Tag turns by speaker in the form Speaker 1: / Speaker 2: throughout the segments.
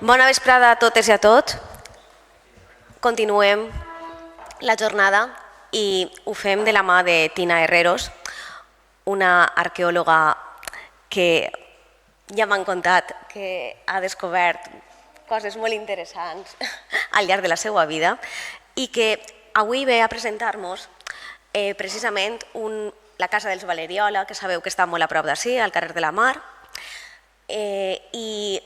Speaker 1: Bona vesprada a totes i a tots. Continuem la jornada i ho fem de la mà de Tina Herreros, una arqueòloga que ja m'han contat que ha descobert coses molt interessants al llarg de la seva vida i que avui ve a presentar-nos precisament la Casa dels Valeriola, que sabeu que està molt a prop d'ací, al carrer de la Mar, i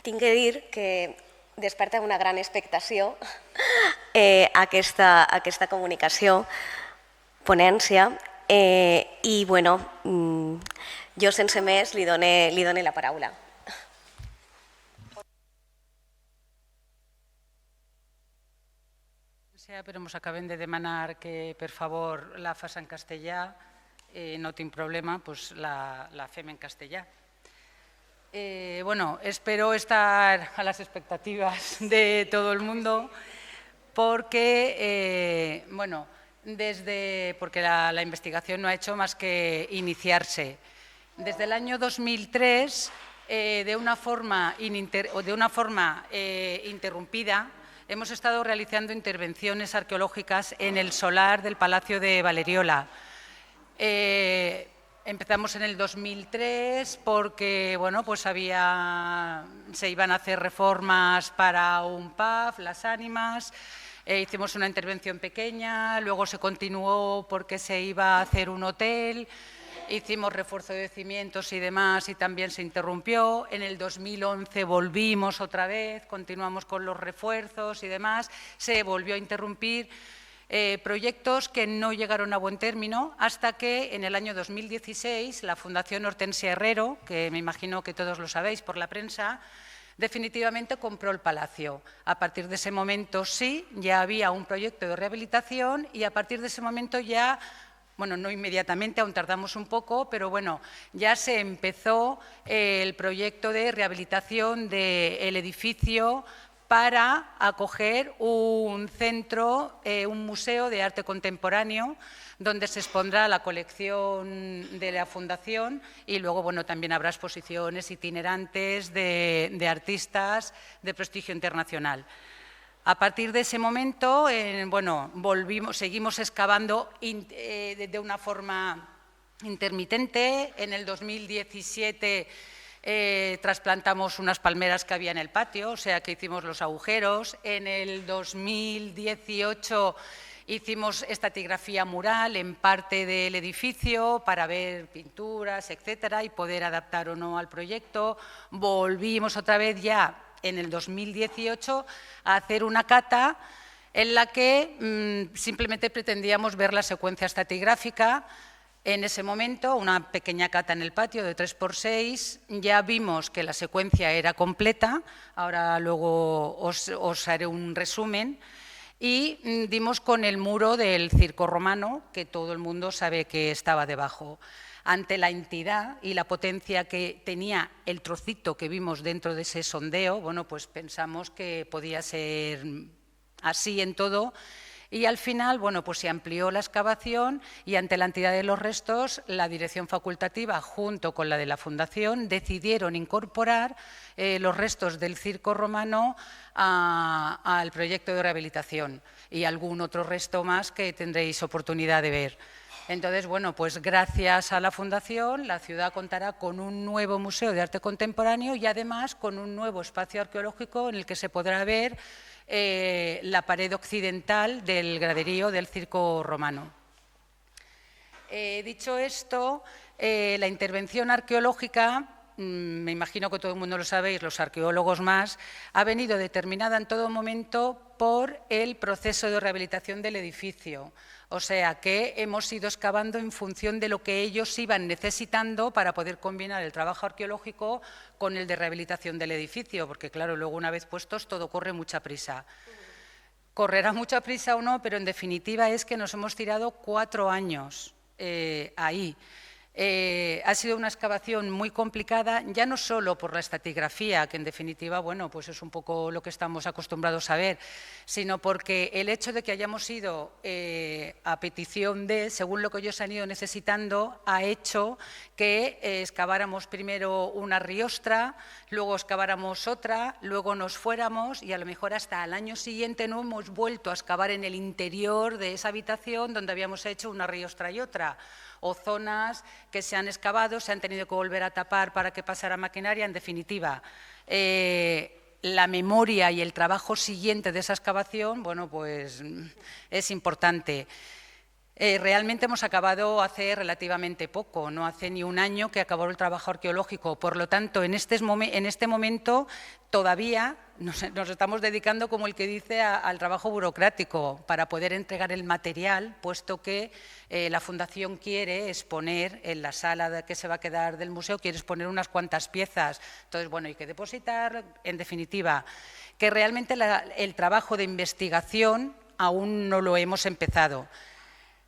Speaker 1: tinc que dir que desperta una gran expectació aquesta comunicació, ponència, i bueno, jo sense més li dono la paraula.
Speaker 2: Però ens acabem de demanar que per favor la fas en castellà, no tinc problema, doncs la fem en castellà. Bueno, espero estar a las expectativas de todo el mundo porque, bueno, porque la investigación no ha hecho más que iniciarse. Desde el año 2003, de una forma interrumpida, hemos estado realizando intervenciones arqueológicas en el solar del Palacio de Valeriola. Empezamos en el 2003 porque bueno, pues se iban a hacer reformas para un pub, Las Ánimas, hicimos una intervención pequeña, luego se continuó porque se iba a hacer un hotel, hicimos refuerzo de cimientos y demás y también se interrumpió. En el 2011 volvimos otra vez, continuamos con los refuerzos y demás, se volvió a interrumpir. Proyectos que no llegaron a buen término hasta que en el año 2016 la Fundación Hortensia Herrero, que me imagino que todos lo sabéis por la prensa, definitivamente compró el palacio. A partir de ese momento sí, ya había un proyecto de rehabilitación y a partir de ese momento ya, bueno, no inmediatamente, aún tardamos un poco, pero bueno, ya se empezó el proyecto de rehabilitación del edificio para acoger un centro, un museo de arte contemporáneo, donde se expondrá la colección de la Fundación y luego bueno, también habrá exposiciones itinerantes de artistas de prestigio internacional. A partir de ese momento, bueno, seguimos excavando de una forma intermitente. En el 2017 trasplantamos unas palmeras que había en el patio, o sea que hicimos los agujeros. En el 2018 hicimos estratigrafía mural en parte del edificio para ver pinturas, etcétera, y poder adaptar o no al proyecto. Volvimos otra vez ya en el 2018 a hacer una cata en la que simplemente pretendíamos ver la secuencia estratigráfica. En ese momento, una pequeña cata en el patio de 3×6, ya vimos que la secuencia era completa, ahora luego os haré un resumen, y dimos con el muro del Circo Romano, que todo el mundo sabe que estaba debajo. Ante la entidad y la potencia que tenía el trocito que vimos dentro de ese sondeo, bueno, pues pensamos que podía ser así en todo. Y al final, bueno, pues se amplió la excavación y ante la entidad de los restos, la dirección facultativa junto con la de la Fundación decidieron incorporar los restos del Circo Romano al proyecto de rehabilitación y algún otro resto más que tendréis oportunidad de ver. Entonces, bueno, pues gracias a la Fundación, la ciudad contará con un nuevo museo de arte contemporáneo y además con un nuevo espacio arqueológico en el que se podrá ver la pared occidental del graderío del Circo Romano. Dicho esto, la intervención arqueológica, me imagino que todo el mundo lo sabéis, los arqueólogos más, ha venido determinada en todo momento por el proceso de rehabilitación del edificio. O sea que hemos ido excavando en función de lo que ellos iban necesitando para poder combinar el trabajo arqueológico con el de rehabilitación del edificio, porque claro, luego una vez puestos todo corre mucha prisa. Correrá mucha prisa o no, pero en definitiva es que nos hemos tirado 4 años ahí. Ha sido una excavación muy complicada, ya no solo por la estratigrafía, que en definitiva, bueno, pues es un poco lo que estamos acostumbrados a ver, sino porque el hecho de que hayamos ido a petición de, según lo que ellos han ido necesitando, ha hecho que excaváramos primero una riostra, luego excaváramos otra, luego nos fuéramos y a lo mejor hasta el año siguiente no hemos vuelto a excavar en el interior de esa habitación donde habíamos hecho una riostra y otra, o zonas que se han excavado, se han tenido que volver a tapar para que pasara maquinaria. En definitiva, la memoria y el trabajo siguiente de esa excavación, bueno, pues es importante. Realmente hemos acabado hace relativamente poco, no hace ni un año que acabó el trabajo arqueológico. Por lo tanto, en este momento todavía nos estamos dedicando, como el que dice, al trabajo burocrático para poder entregar el material, puesto que la Fundación quiere exponer en la sala que se va a quedar del museo, quiere exponer unas cuantas piezas. Entonces, bueno, hay que depositar. En definitiva, que realmente el trabajo de investigación aún no lo hemos empezado.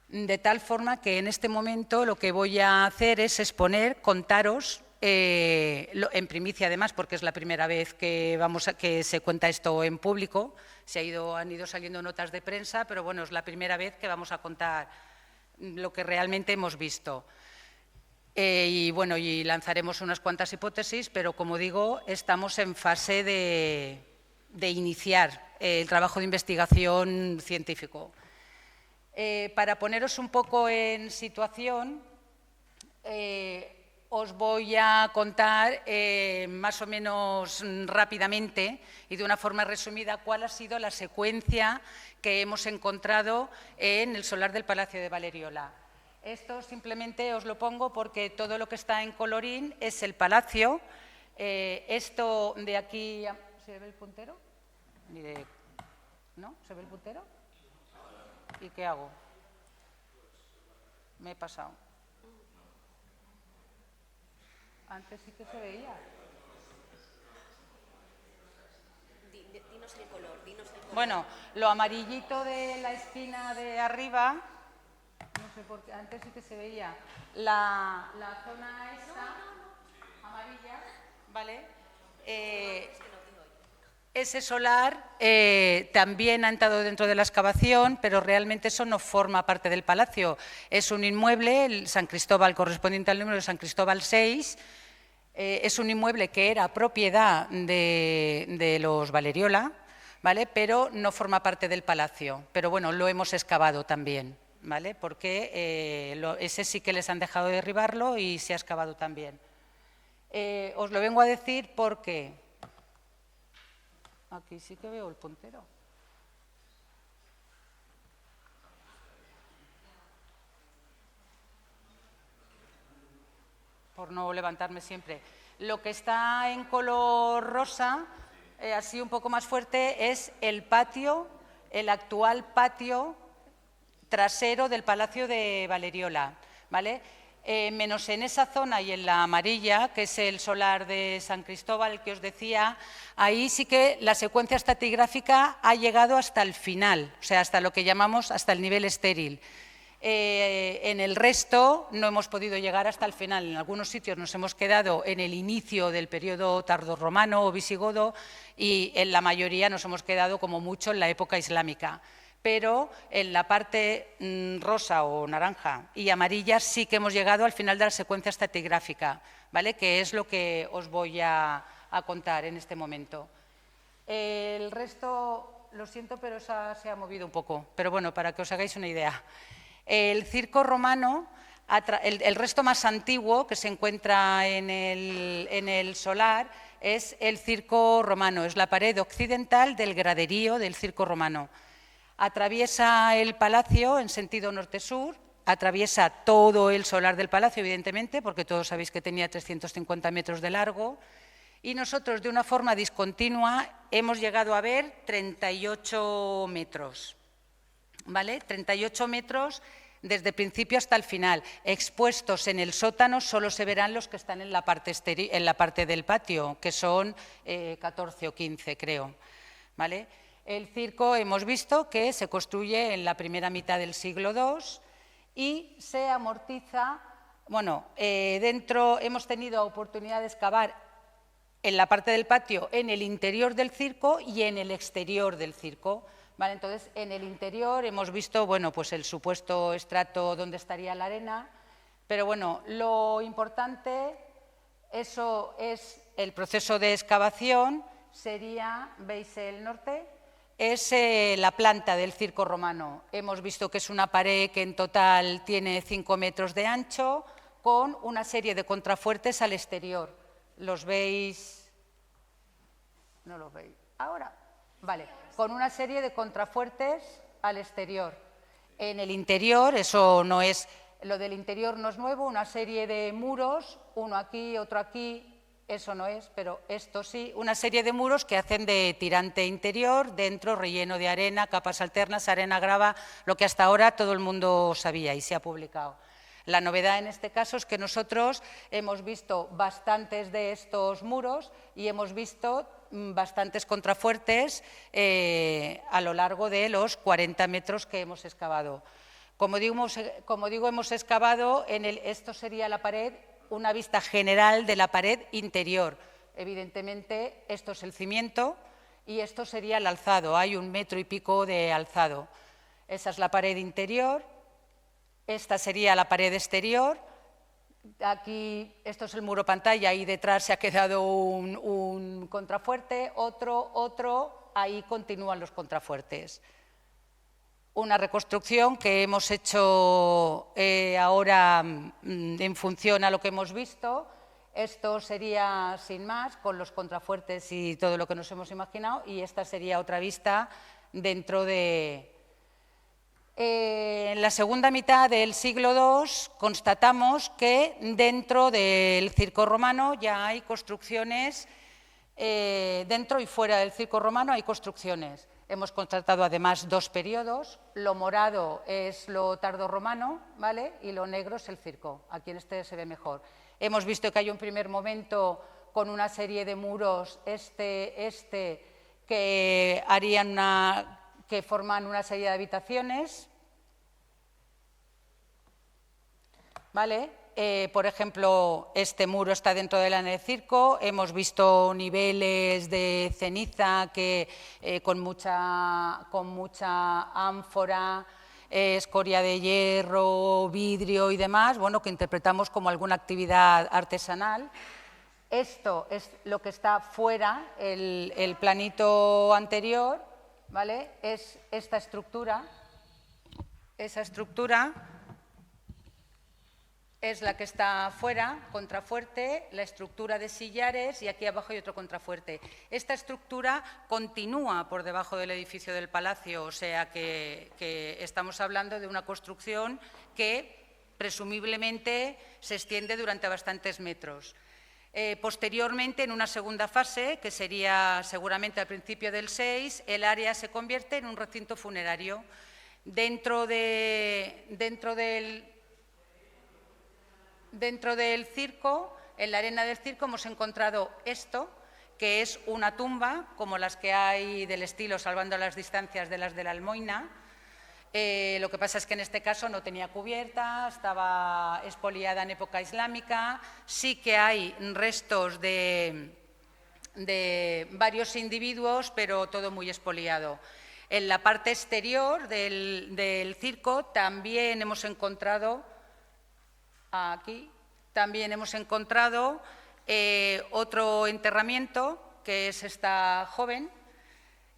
Speaker 2: De tal forma que en este momento lo que voy a hacer es exponer, contaros, en primicia además, porque es la primera vez que se cuenta esto en público, han ido saliendo notas de prensa, pero bueno, es la primera vez que vamos a contar lo que realmente hemos visto. Y bueno, y lanzaremos unas cuantas hipótesis, pero como digo, estamos en fase de iniciar el trabajo de investigación científico. Para poneros un poco en situación, os voy a contar más o menos rápidamente y de una forma resumida cuál ha sido la secuencia que hemos encontrado en el solar del Palacio de Valeriola. Esto simplemente os lo pongo porque todo lo que está en colorín es el palacio. Esto de aquí, ¿se ve el puntero? ¿No? ¿Se ve el puntero? ¿Y qué hago? Me he pasado. Antes sí que se veía.
Speaker 1: Dinos el color,
Speaker 2: Bueno, lo amarillito de la esquina de arriba, no sé por qué, antes sí que se veía. La zona esta, amarilla, ¿vale? Ese solar también ha entrado dentro de la excavación, pero realmente eso no forma parte del palacio. Es un inmueble, el San Cristóbal, correspondiente al número de San Cristóbal 6, es un inmueble que era propiedad de los Valeriola, ¿vale? Pero no forma parte del palacio. Pero bueno, lo hemos excavado también, ¿vale? Porque ese sí que les han dejado derribarlo y se ha excavado también. Os lo vengo a decir porque aquí sí que veo el puntero. Por no levantarme siempre. Lo que está en color rosa, así un poco más fuerte, es el patio, el actual patio trasero del Palacio de Valeriola, ¿vale? Menos en esa zona y en la amarilla, que es el solar de San Cristóbal que os decía, ahí sí que la secuencia estratigráfica ha llegado hasta el final, o sea, hasta lo que llamamos hasta el nivel estéril. En el resto no hemos podido llegar hasta el final. En algunos sitios nos hemos quedado en el inicio del periodo tardorromano o visigodo y en la mayoría nos hemos quedado como mucho en la época islámica. Pero en la parte rosa o naranja y amarilla sí que hemos llegado al final de la secuencia estratigráfica, ¿vale? Que es lo que os voy a contar en este momento. El resto, lo siento, pero se ha movido un poco, pero bueno, para que os hagáis una idea. El circo romano, el resto más antiguo que se encuentra en el solar es el circo romano, es la pared occidental del graderío del circo romano. Atraviesa el palacio en sentido norte-sur, atraviesa todo el solar del palacio, evidentemente, porque todos sabéis que tenía 350 metros de largo, y nosotros de una forma discontinua hemos llegado a ver 38 metros, ¿vale? 38 metros desde el principio hasta el final. Expuestos en el sótano solo se verán los que están en la parte del patio, que son 14 o 15, creo, ¿vale? El circo hemos visto que se construye en la primera mitad del siglo II y se amortiza Bueno, dentro hemos tenido oportunidad de excavar en la parte del patio, en el interior del circo y en el exterior del circo. ¿Vale? Entonces, en el interior hemos visto, bueno, pues el supuesto estrato donde estaría la arena, pero bueno, lo importante, eso es el proceso de excavación, sería, ¿veis el norte? Es la planta del circo romano. Hemos visto que es una pared que en total tiene 5 metros de ancho, con una serie de contrafuertes al exterior. ¿Los veis? ¿No los veis? Ahora. Vale, con una serie de contrafuertes al exterior. En el interior, eso no es, lo del interior no es nuevo, una serie de muros, uno aquí, otro aquí, eso no es, pero esto sí, una serie de muros que hacen de tirante interior, dentro relleno de arena, capas alternas, arena, grava, lo que hasta ahora todo el mundo sabía y se ha publicado. La novedad en este caso es que nosotros hemos visto bastantes de estos muros y hemos visto bastantes contrafuertes a lo largo de los 40 metros que hemos excavado. Como digo, hemos excavado, esto sería la pared, una vista general de la pared interior. Evidentemente, esto es el cimiento y esto sería el alzado. Hay 1 metro y pico de alzado. Esa es la pared interior. Esta sería la pared exterior. Aquí, esto es el muro pantalla, y detrás se ha quedado un contrafuerte, otro, ahí continúan los contrafuertes. Una reconstrucción que hemos hecho ahora en función a lo que hemos visto. Esto sería sin más, con los contrafuertes y todo lo que nos hemos imaginado, y esta sería otra vista dentro de... En la segunda mitad del siglo II constatamos que dentro del circo romano ya hay construcciones, dentro y fuera del circo romano hay construcciones. Hemos constatado además 2 periodos, lo morado es lo tardorromano, ¿vale? Y lo negro es el circo, aquí en este se ve mejor. Hemos visto que hay un primer momento con una serie de muros, que que forman una serie de habitaciones, ¿vale? Por ejemplo, este muro está dentro del área del circo. Hemos visto niveles de ceniza con mucha ánfora, escoria de hierro, vidrio y demás, bueno, que interpretamos como alguna actividad artesanal. Esto es lo que está fuera, el planito anterior, ¿vale? Es esta estructura. Esa estructura es la que está fuera, contrafuerte, la estructura de sillares, y aquí abajo hay otro contrafuerte. Esta estructura continúa por debajo del edificio del palacio, o sea que estamos hablando de una construcción que presumiblemente se extiende durante bastantes metros. Posteriormente, en una segunda fase, que sería seguramente al principio del 6, el área se convierte en un recinto funerario. Dentro del circo, en la arena del circo, hemos encontrado esto, que es una tumba, como las que hay del estilo, salvando las distancias de las de la Almoina. Lo que pasa es que en este caso no tenía cubierta, estaba expoliada en época islámica. Sí que hay restos de varios individuos, pero todo muy expoliado. En la parte exterior del circo también hemos encontrado... Aquí también hemos encontrado otro enterramiento, que es esta joven.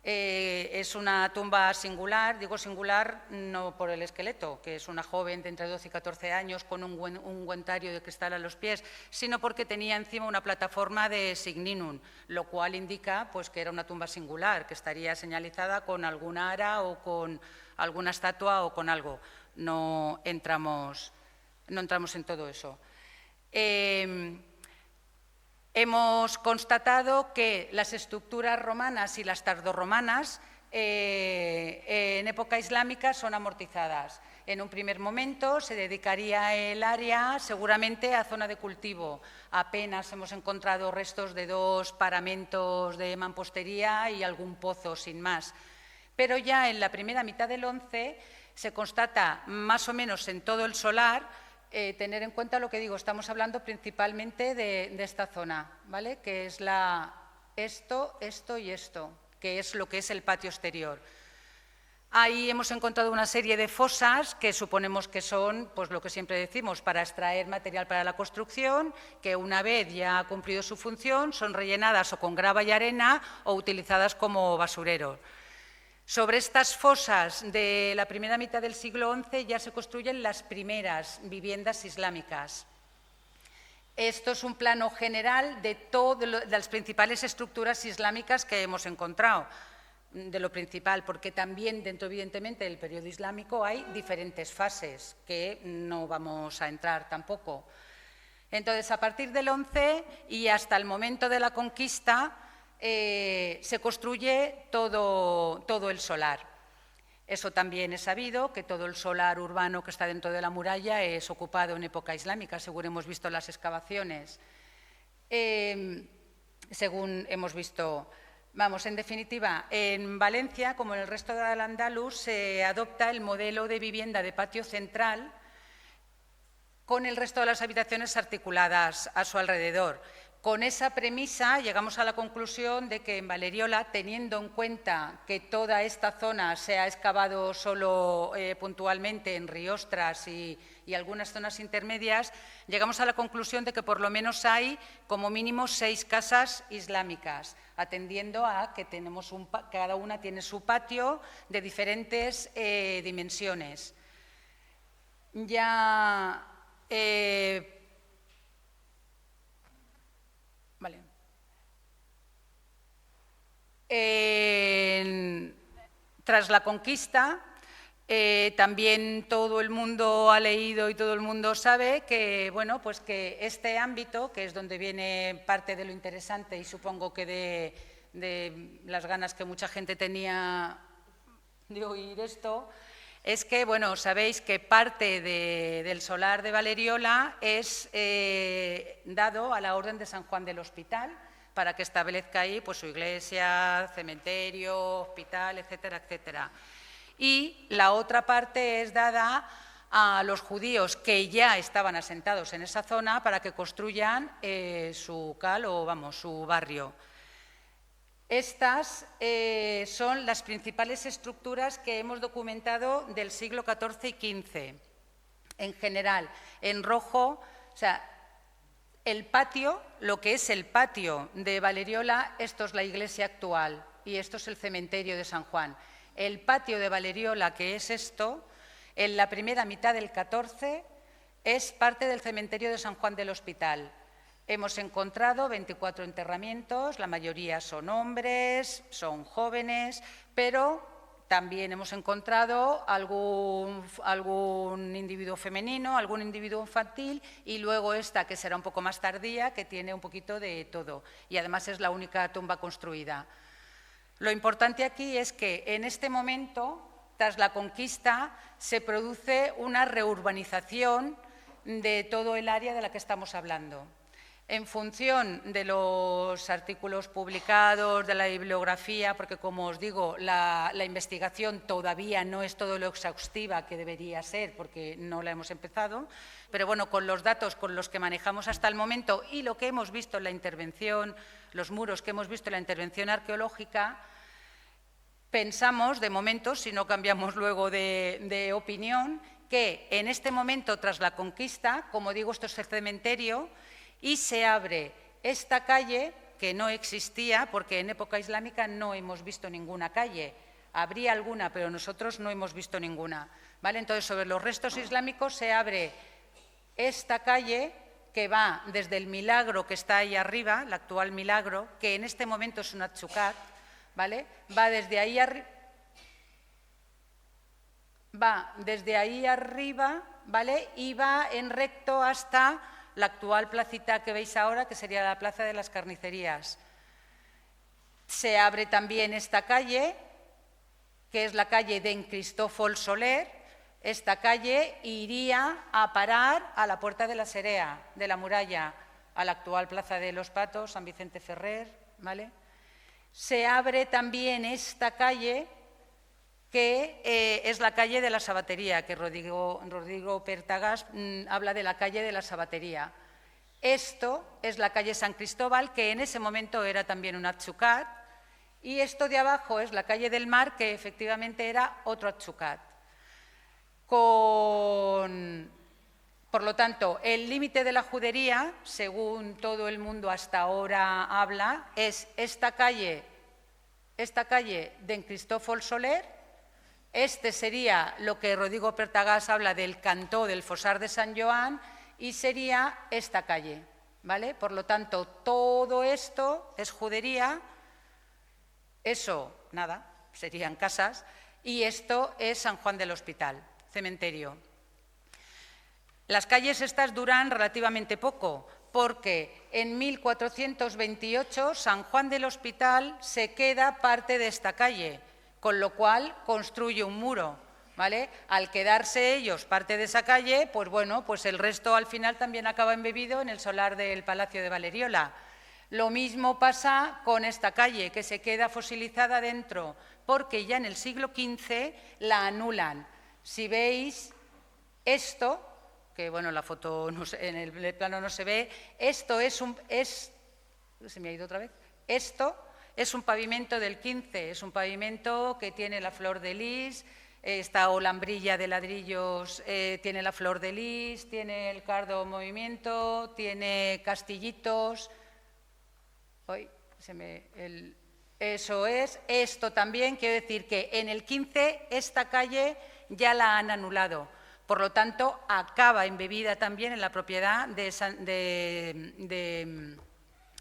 Speaker 2: Es una tumba singular, digo singular no por el esqueleto, que es una joven de entre 12 y 14 años con un ungüentario de cristal a los pies, sino porque tenía encima una plataforma de signinum, lo cual indica pues, que era una tumba singular, que estaría señalizada con alguna ara o con alguna estatua o con algo. No entramos en todo eso. Hemos constatado que las estructuras romanas y las tardorromanas en época islámica son amortizadas. En un primer momento se dedicaría el área seguramente a zona de cultivo. Apenas hemos encontrado restos de 2 paramentos de mampostería y algún pozo, sin más. Pero ya en la primera mitad del 11 se constata más o menos en todo el solar tener en cuenta lo que digo, estamos hablando principalmente de esta zona, ¿vale? Que es esto, esto y esto, que es lo que es el patio exterior. Ahí hemos encontrado una serie de fosas que suponemos que son, pues lo que siempre decimos, para extraer material para la construcción, que una vez ya ha cumplido su función son rellenadas o con grava y arena o utilizadas como basurero. Sobre estas fosas de la primera mitad del siglo XI ya se construyen las primeras viviendas islámicas. Esto es un plano general de las principales estructuras islámicas que hemos encontrado, de lo principal, porque también dentro, evidentemente, del periodo islámico hay diferentes fases que no vamos a entrar tampoco. Entonces, a partir del 11 y hasta el momento de la conquista, se construye todo el solar. Eso también es sabido, que todo el solar urbano que está dentro de la muralla es ocupado en época islámica, según hemos visto las excavaciones. Según hemos visto, vamos, en definitiva, en Valencia, como en el resto de Al-Ándalus, se adopta el modelo de vivienda de patio central con el resto de las habitaciones articuladas a su alrededor. Con esa premisa llegamos a la conclusión de que en Valeriola, teniendo en cuenta que toda esta zona se ha excavado solo puntualmente en Riostras y algunas zonas intermedias, llegamos a la conclusión de que por lo menos hay como mínimo 6 casas islámicas, atendiendo a que cada una tiene su patio de diferentes dimensiones. Vale. Tras la conquista, también todo el mundo ha leído y todo el mundo sabe que, bueno, pues que este ámbito, que es donde viene parte de lo interesante y supongo que de las ganas que mucha gente tenía de oír esto, es que, bueno, sabéis que parte del solar de Valeriola es dado a la Orden de San Juan del Hospital para que establezca ahí pues, su iglesia, cementerio, hospital, etcétera, etcétera. Y la otra parte es dada a los judíos que ya estaban asentados en esa zona para que construyan su cal o, vamos, su barrio. Estas son las principales estructuras que hemos documentado del siglo XIV y XV. En general, en rojo, o sea, el patio, lo que es el patio de Valeriola, esto es la iglesia actual y esto es el cementerio de San Juan. El patio de Valeriola, que es esto, en la primera mitad del XIV, es parte del cementerio de San Juan del Hospital. Hemos encontrado 24 enterramientos, la mayoría son hombres, son jóvenes, pero también hemos encontrado algún individuo femenino, algún individuo infantil y luego esta, que será un poco más tardía, que tiene un poquito de todo y además es la única tumba construida. Lo importante aquí es que en este momento, tras la conquista, se produce una reurbanización de todo el área de la que estamos hablando. En función de los artículos publicados, de la bibliografía, porque como os digo, la investigación todavía no es todo lo exhaustiva que debería ser, porque no la hemos empezado, pero bueno, con los datos con los que manejamos hasta el momento y lo que hemos visto en la intervención, los muros que hemos visto en la intervención arqueológica, pensamos, de momento, si no cambiamos luego de opinión, que en este momento, tras la conquista, como digo, esto es el cementerio, y se abre esta calle, que no existía, porque en época islámica no hemos visto ninguna calle. Habría alguna, pero nosotros no hemos visto ninguna. ¿Vale? Entonces, sobre los restos islámicos se abre esta calle que va desde el Milagro, que está ahí arriba, el actual Milagro, que en este momento es un atzucat, ¿vale? Va desde ahí arriba, ¿vale? Y va en recto hasta la actual placita que veis ahora, que sería la Plaza de las Carnicerías. Se abre también esta calle, que es la calle d'en Cristófol Soler. Esta calle iría a parar a la Puerta de la Serea, de la muralla, a la actual Plaza de los Patos, San Vicente Ferrer, ¿vale? Se abre también esta calle que es la calle de la Sabatería, que Rodrigo Pertagas habla de la calle de la Sabatería. Esto es la calle San Cristóbal, que en ese momento era también un atzucat, y esto de abajo es la calle del Mar, que efectivamente era otro atzucat. Por lo tanto, el límite de la judería, según todo el mundo hasta ahora habla, es esta calle d'en Cristòfol Soler. Este sería lo que Rodrigo Pertagas habla del cantó del Fossar de San Joan, y sería esta calle, ¿vale? Por lo tanto, todo esto es judería, eso, nada, serían casas, y esto es San Juan del Hospital, cementerio. Las calles estas duran relativamente poco, porque en 1428 San Juan del Hospital se queda parte de esta calle, con lo cual construye un muro, ¿vale? Al quedarse ellos parte de esa calle, pues bueno, pues el resto al final también acaba embebido en el solar del Palacio de Valeriola. Lo mismo pasa con esta calle, que se queda fosilizada dentro, porque ya en el siglo XV la anulan. Si veis esto, que bueno, la foto no se, en el plano no se ve, esto se me ha ido otra vez, esto es un pavimento del XV, es un pavimento que tiene la flor de lis, esta olambrilla de ladrillos tiene la flor de lis, tiene el cardo en movimiento, tiene castillitos. Eso es. Esto también quiere decir que en el 15 esta calle ya la han anulado. Por lo tanto, acaba embebida también en la propiedad de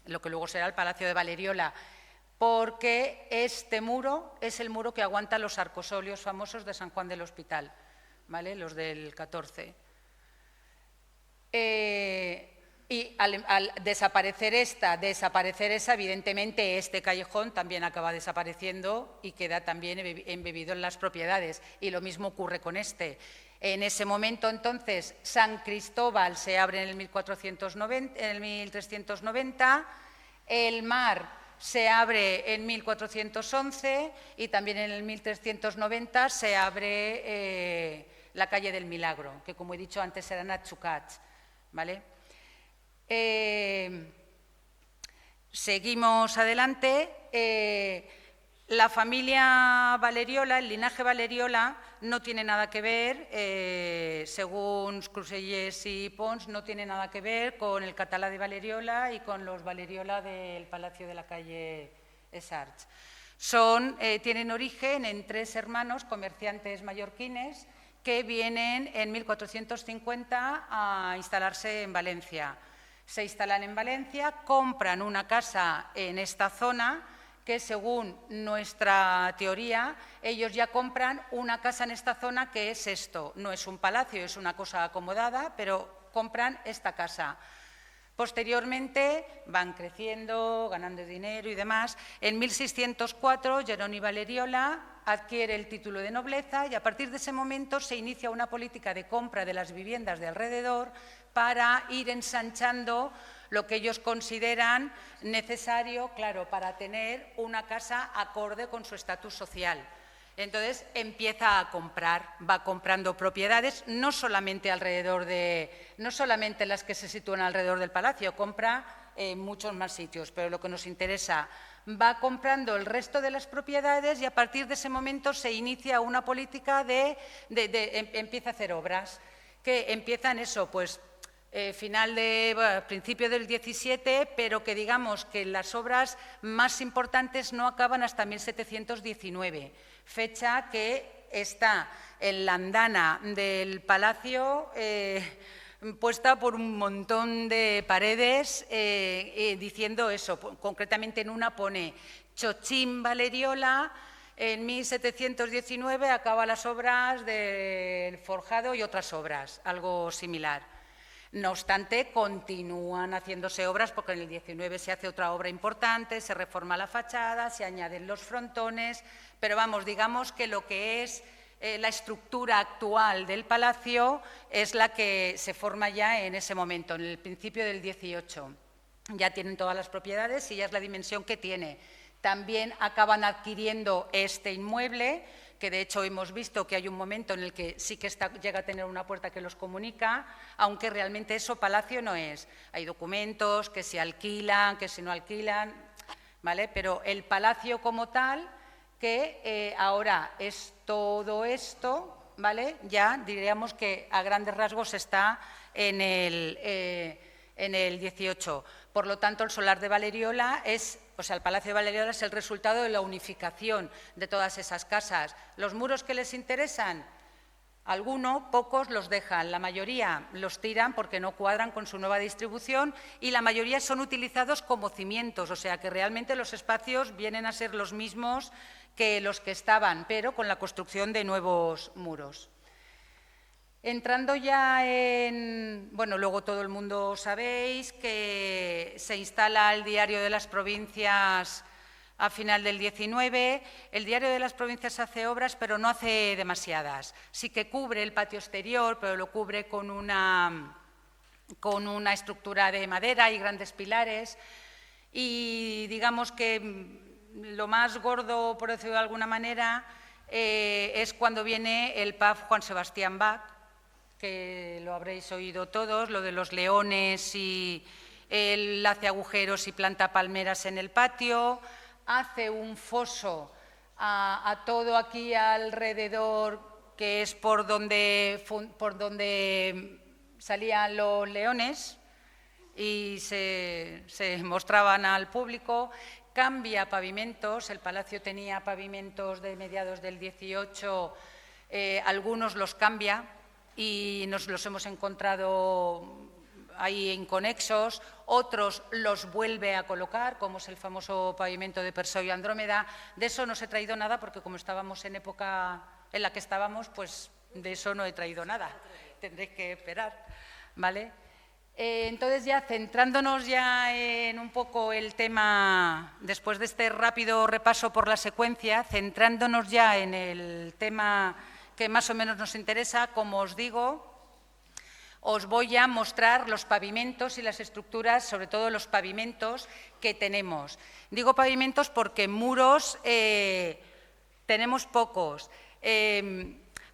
Speaker 2: lo que luego será el Palacio de Valeriola, porque este muro es el muro que aguanta los arcosolios famosos de San Juan del Hospital, ¿vale? Los del 14. Y al desaparecer esa, evidentemente este callejón también acaba desapareciendo y queda también embebido en las propiedades. Y lo mismo ocurre con este. En ese momento, entonces, San Cristóbal se abre en el 1390, el Mar se abre en 1411 y también en el 1390 se abre la calle del Milagro, que como he dicho antes eran atzucats, ¿vale? Seguimos adelante. La familia Valeriola, el linaje Valeriola, no tiene nada que ver, según Crucellers y Pons, no tiene nada que ver con el catalá de Valeriola y con los Valeriola del Palacio de la calle Esarts. Tienen origen en 3 hermanos comerciantes mallorquines que vienen en 1450 a instalarse en Valencia. Se instalan en Valencia, compran una casa en esta zona, que según nuestra teoría, ellos ya compran una casa en esta zona que es esto. No es un palacio, es una cosa acomodada, pero compran esta casa. Posteriormente van creciendo, ganando dinero y demás. En 1604, Jeroni Valeriola adquiere el título de nobleza y a partir de ese momento se inicia una política de compra de las viviendas de alrededor para ir ensanchando lo que ellos consideran necesario, claro, para tener una casa acorde con su estatus social. Entonces empieza a comprar, va comprando propiedades, no solamente las que se sitúan alrededor del palacio, compra en muchos más sitios, pero lo que nos interesa, va comprando el resto de las propiedades y a partir de ese momento se inicia una política empieza a hacer obras, que empiezan eso, pues principio del 17, pero que digamos que las obras más importantes no acaban hasta 1719, fecha que está en la andana del palacio puesta por un montón de paredes diciendo eso. Concretamente en una pone Chochín Valeriola. En 1719 acaba las obras del forjado y otras obras, algo similar. No obstante, continúan haciéndose obras porque en el 19 se hace otra obra importante, se reforma la fachada, se añaden los frontones, pero vamos, digamos que lo que es la estructura actual del palacio es la que se forma ya en ese momento, en el principio del 18. Ya tienen todas las propiedades y ya es la dimensión que tiene. También acaban adquiriendo este inmueble, que de hecho hemos visto que hay un momento en el que sí que llega a tener una puerta que los comunica, aunque realmente eso palacio no es. Hay documentos que se alquilan, que si no alquilan, ¿vale? Pero el palacio como tal, que ahora es todo esto, ¿vale? Ya diríamos que a grandes rasgos está en el 18. Por lo tanto, el solar de Valeriola el Palacio de Valeriola es el resultado de la unificación de todas esas casas. ¿Los muros que les interesan? Pocos los dejan, la mayoría los tiran porque no cuadran con su nueva distribución y la mayoría son utilizados como cimientos, o sea que realmente los espacios vienen a ser los mismos que los que estaban, pero con la construcción de nuevos muros. Entrando ya luego todo el mundo sabéis que se instala el Diario de las Provincias a final del 19. El Diario de las Provincias hace obras, pero no hace demasiadas. Sí que cubre el patio exterior, pero lo cubre con una estructura de madera y grandes pilares. Y digamos que lo más gordo, por decirlo de alguna manera, es cuando viene el pub Juan Sebastián Bach, que lo habréis oído todos, lo de los leones y él hace agujeros y planta palmeras en el patio, hace un foso a todo aquí alrededor, que es por donde salían los leones y se mostraban al público. Cambia pavimentos, el palacio tenía pavimentos de mediados del 18, algunos los cambia y nos los hemos encontrado ahí inconexos, otros los vuelve a colocar, como es el famoso pavimento de Perseo y Andrómeda. De eso no os he traído nada porque como estábamos en época en la que estábamos, pues de eso no he traído nada. Tendréis que esperar, ¿vale? Entonces ya centrándonos ya en un poco el tema, después de este rápido repaso por la secuencia, centrándonos ya en el tema que más o menos nos interesa, como os digo, os voy a mostrar los pavimentos y las estructuras, sobre todo los pavimentos que tenemos. Digo pavimentos porque muros tenemos pocos.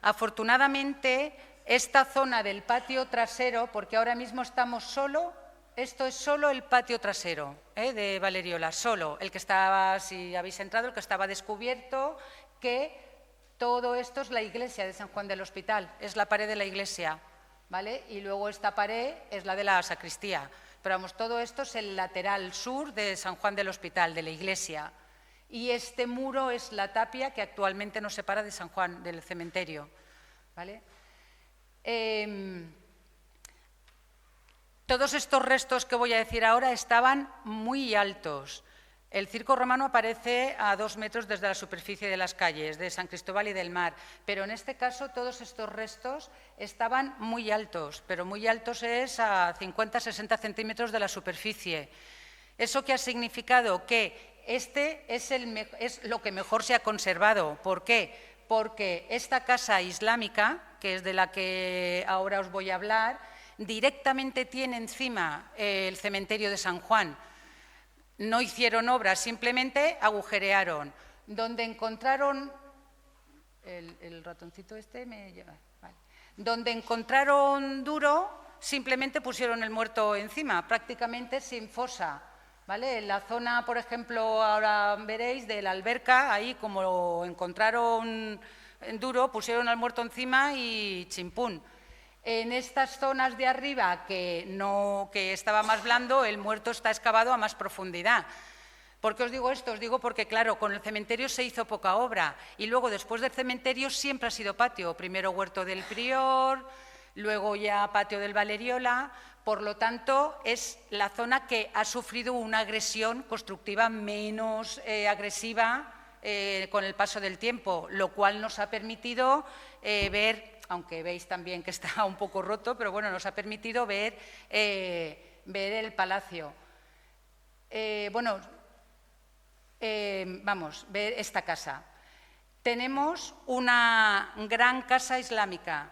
Speaker 2: Afortunadamente, esta zona del patio trasero, porque ahora mismo estamos esto es solo el patio trasero de Valeriola, solo el que estaba, si habéis entrado, el que estaba descubierto, que todo esto es la iglesia de San Juan del Hospital, es la pared de la iglesia, ¿vale? Y luego esta pared es la de la sacristía. Pero vamos, todo esto es el lateral sur de San Juan del Hospital, de la iglesia. Y este muro es la tapia que actualmente nos separa de San Juan, del cementerio, ¿vale? Todos estos restos que voy a decir ahora estaban muy altos. El circo romano aparece a 2 metros desde la superficie de las calles de San Cristóbal y del Mar, pero en este caso todos estos restos estaban muy altos, pero muy altos es a 50-60 centímetros de la superficie. ¿Eso qué ha significado? Que este es lo que mejor se ha conservado. ¿Por qué? Porque esta casa islámica, que es de la que ahora os voy a hablar, directamente tiene encima el cementerio de San Juan. No hicieron obras, simplemente agujerearon. Donde encontraron, el ratoncito este me lleva, vale. Donde encontraron duro, simplemente pusieron el muerto encima, prácticamente sin fosa, ¿vale? En la zona, por ejemplo, ahora veréis, de la alberca, ahí como lo encontraron duro, pusieron al muerto encima y chimpún. En estas zonas de arriba, que estaba más blando, el muerto está excavado a más profundidad. ¿Por qué os digo esto? Os digo porque, claro, con el cementerio se hizo poca obra y luego, después del cementerio, siempre ha sido patio. Primero huerto del Prior, luego ya patio del Valeriola. Por lo tanto, es la zona que ha sufrido una agresión constructiva menos agresiva con el paso del tiempo, lo cual nos ha permitido ver, aunque veis también que está un poco roto, pero bueno, nos ha permitido ver el palacio. Ver esta casa. Tenemos una gran casa islámica.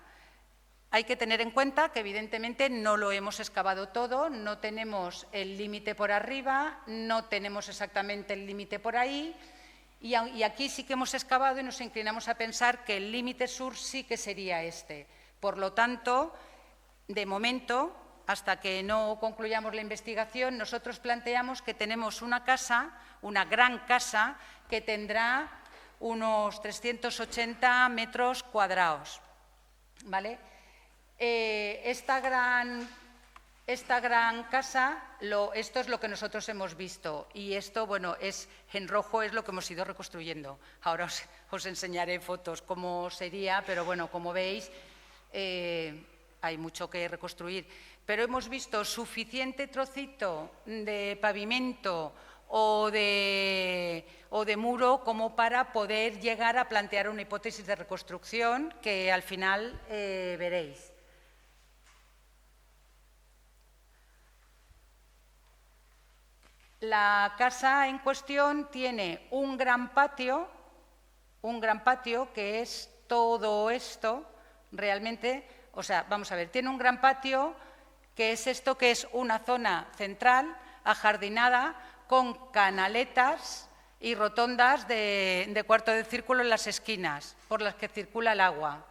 Speaker 2: Hay que tener en cuenta que evidentemente no lo hemos excavado todo, no tenemos el límite por arriba, no tenemos exactamente el límite por ahí Y aquí sí que hemos excavado y nos inclinamos a pensar que el límite sur sí que sería este. Por lo tanto, de momento, hasta que no concluyamos la investigación, nosotros planteamos que tenemos una casa, una gran casa, que tendrá unos 380 metros cuadrados. ¿Vale? Esta gran casa, esto es lo que nosotros hemos visto y esto, bueno, en rojo es lo que hemos ido reconstruyendo. Ahora os enseñaré fotos cómo sería, pero bueno, como veis, hay mucho que reconstruir. Pero hemos visto suficiente trocito de pavimento o de muro como para poder llegar a plantear una hipótesis de reconstrucción que al final veréis. La casa en cuestión tiene un gran patio que es todo esto, realmente, o sea, vamos a ver, tiene un gran patio que es esto, que es una zona central, ajardinada, con canaletas y rotondas de cuarto de círculo en las esquinas, por las que circula el agua.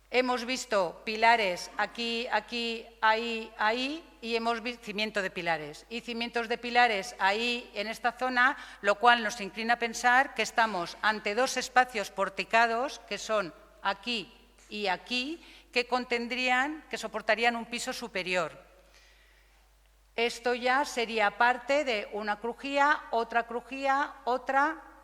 Speaker 2: Hemos visto pilares aquí, aquí, ahí, ahí, y hemos visto cimiento de pilares. Y cimientos de pilares ahí, en esta zona, lo cual nos inclina a pensar que estamos ante dos espacios porticados, que son aquí y aquí, que soportarían un piso superior. Esto ya sería parte de una crujía, otra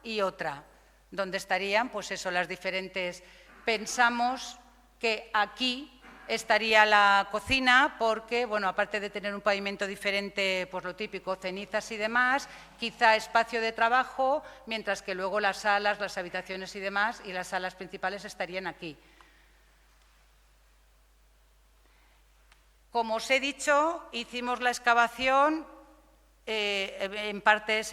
Speaker 2: y otra, donde estarían, pues eso, las diferentes. Pensamos que aquí estaría la cocina porque, bueno, aparte de tener un pavimento diferente, pues lo típico, cenizas y demás, quizá espacio de trabajo, mientras que luego las salas, las habitaciones y demás, y las salas principales estarían aquí. Como os he dicho, hicimos la excavación en partes.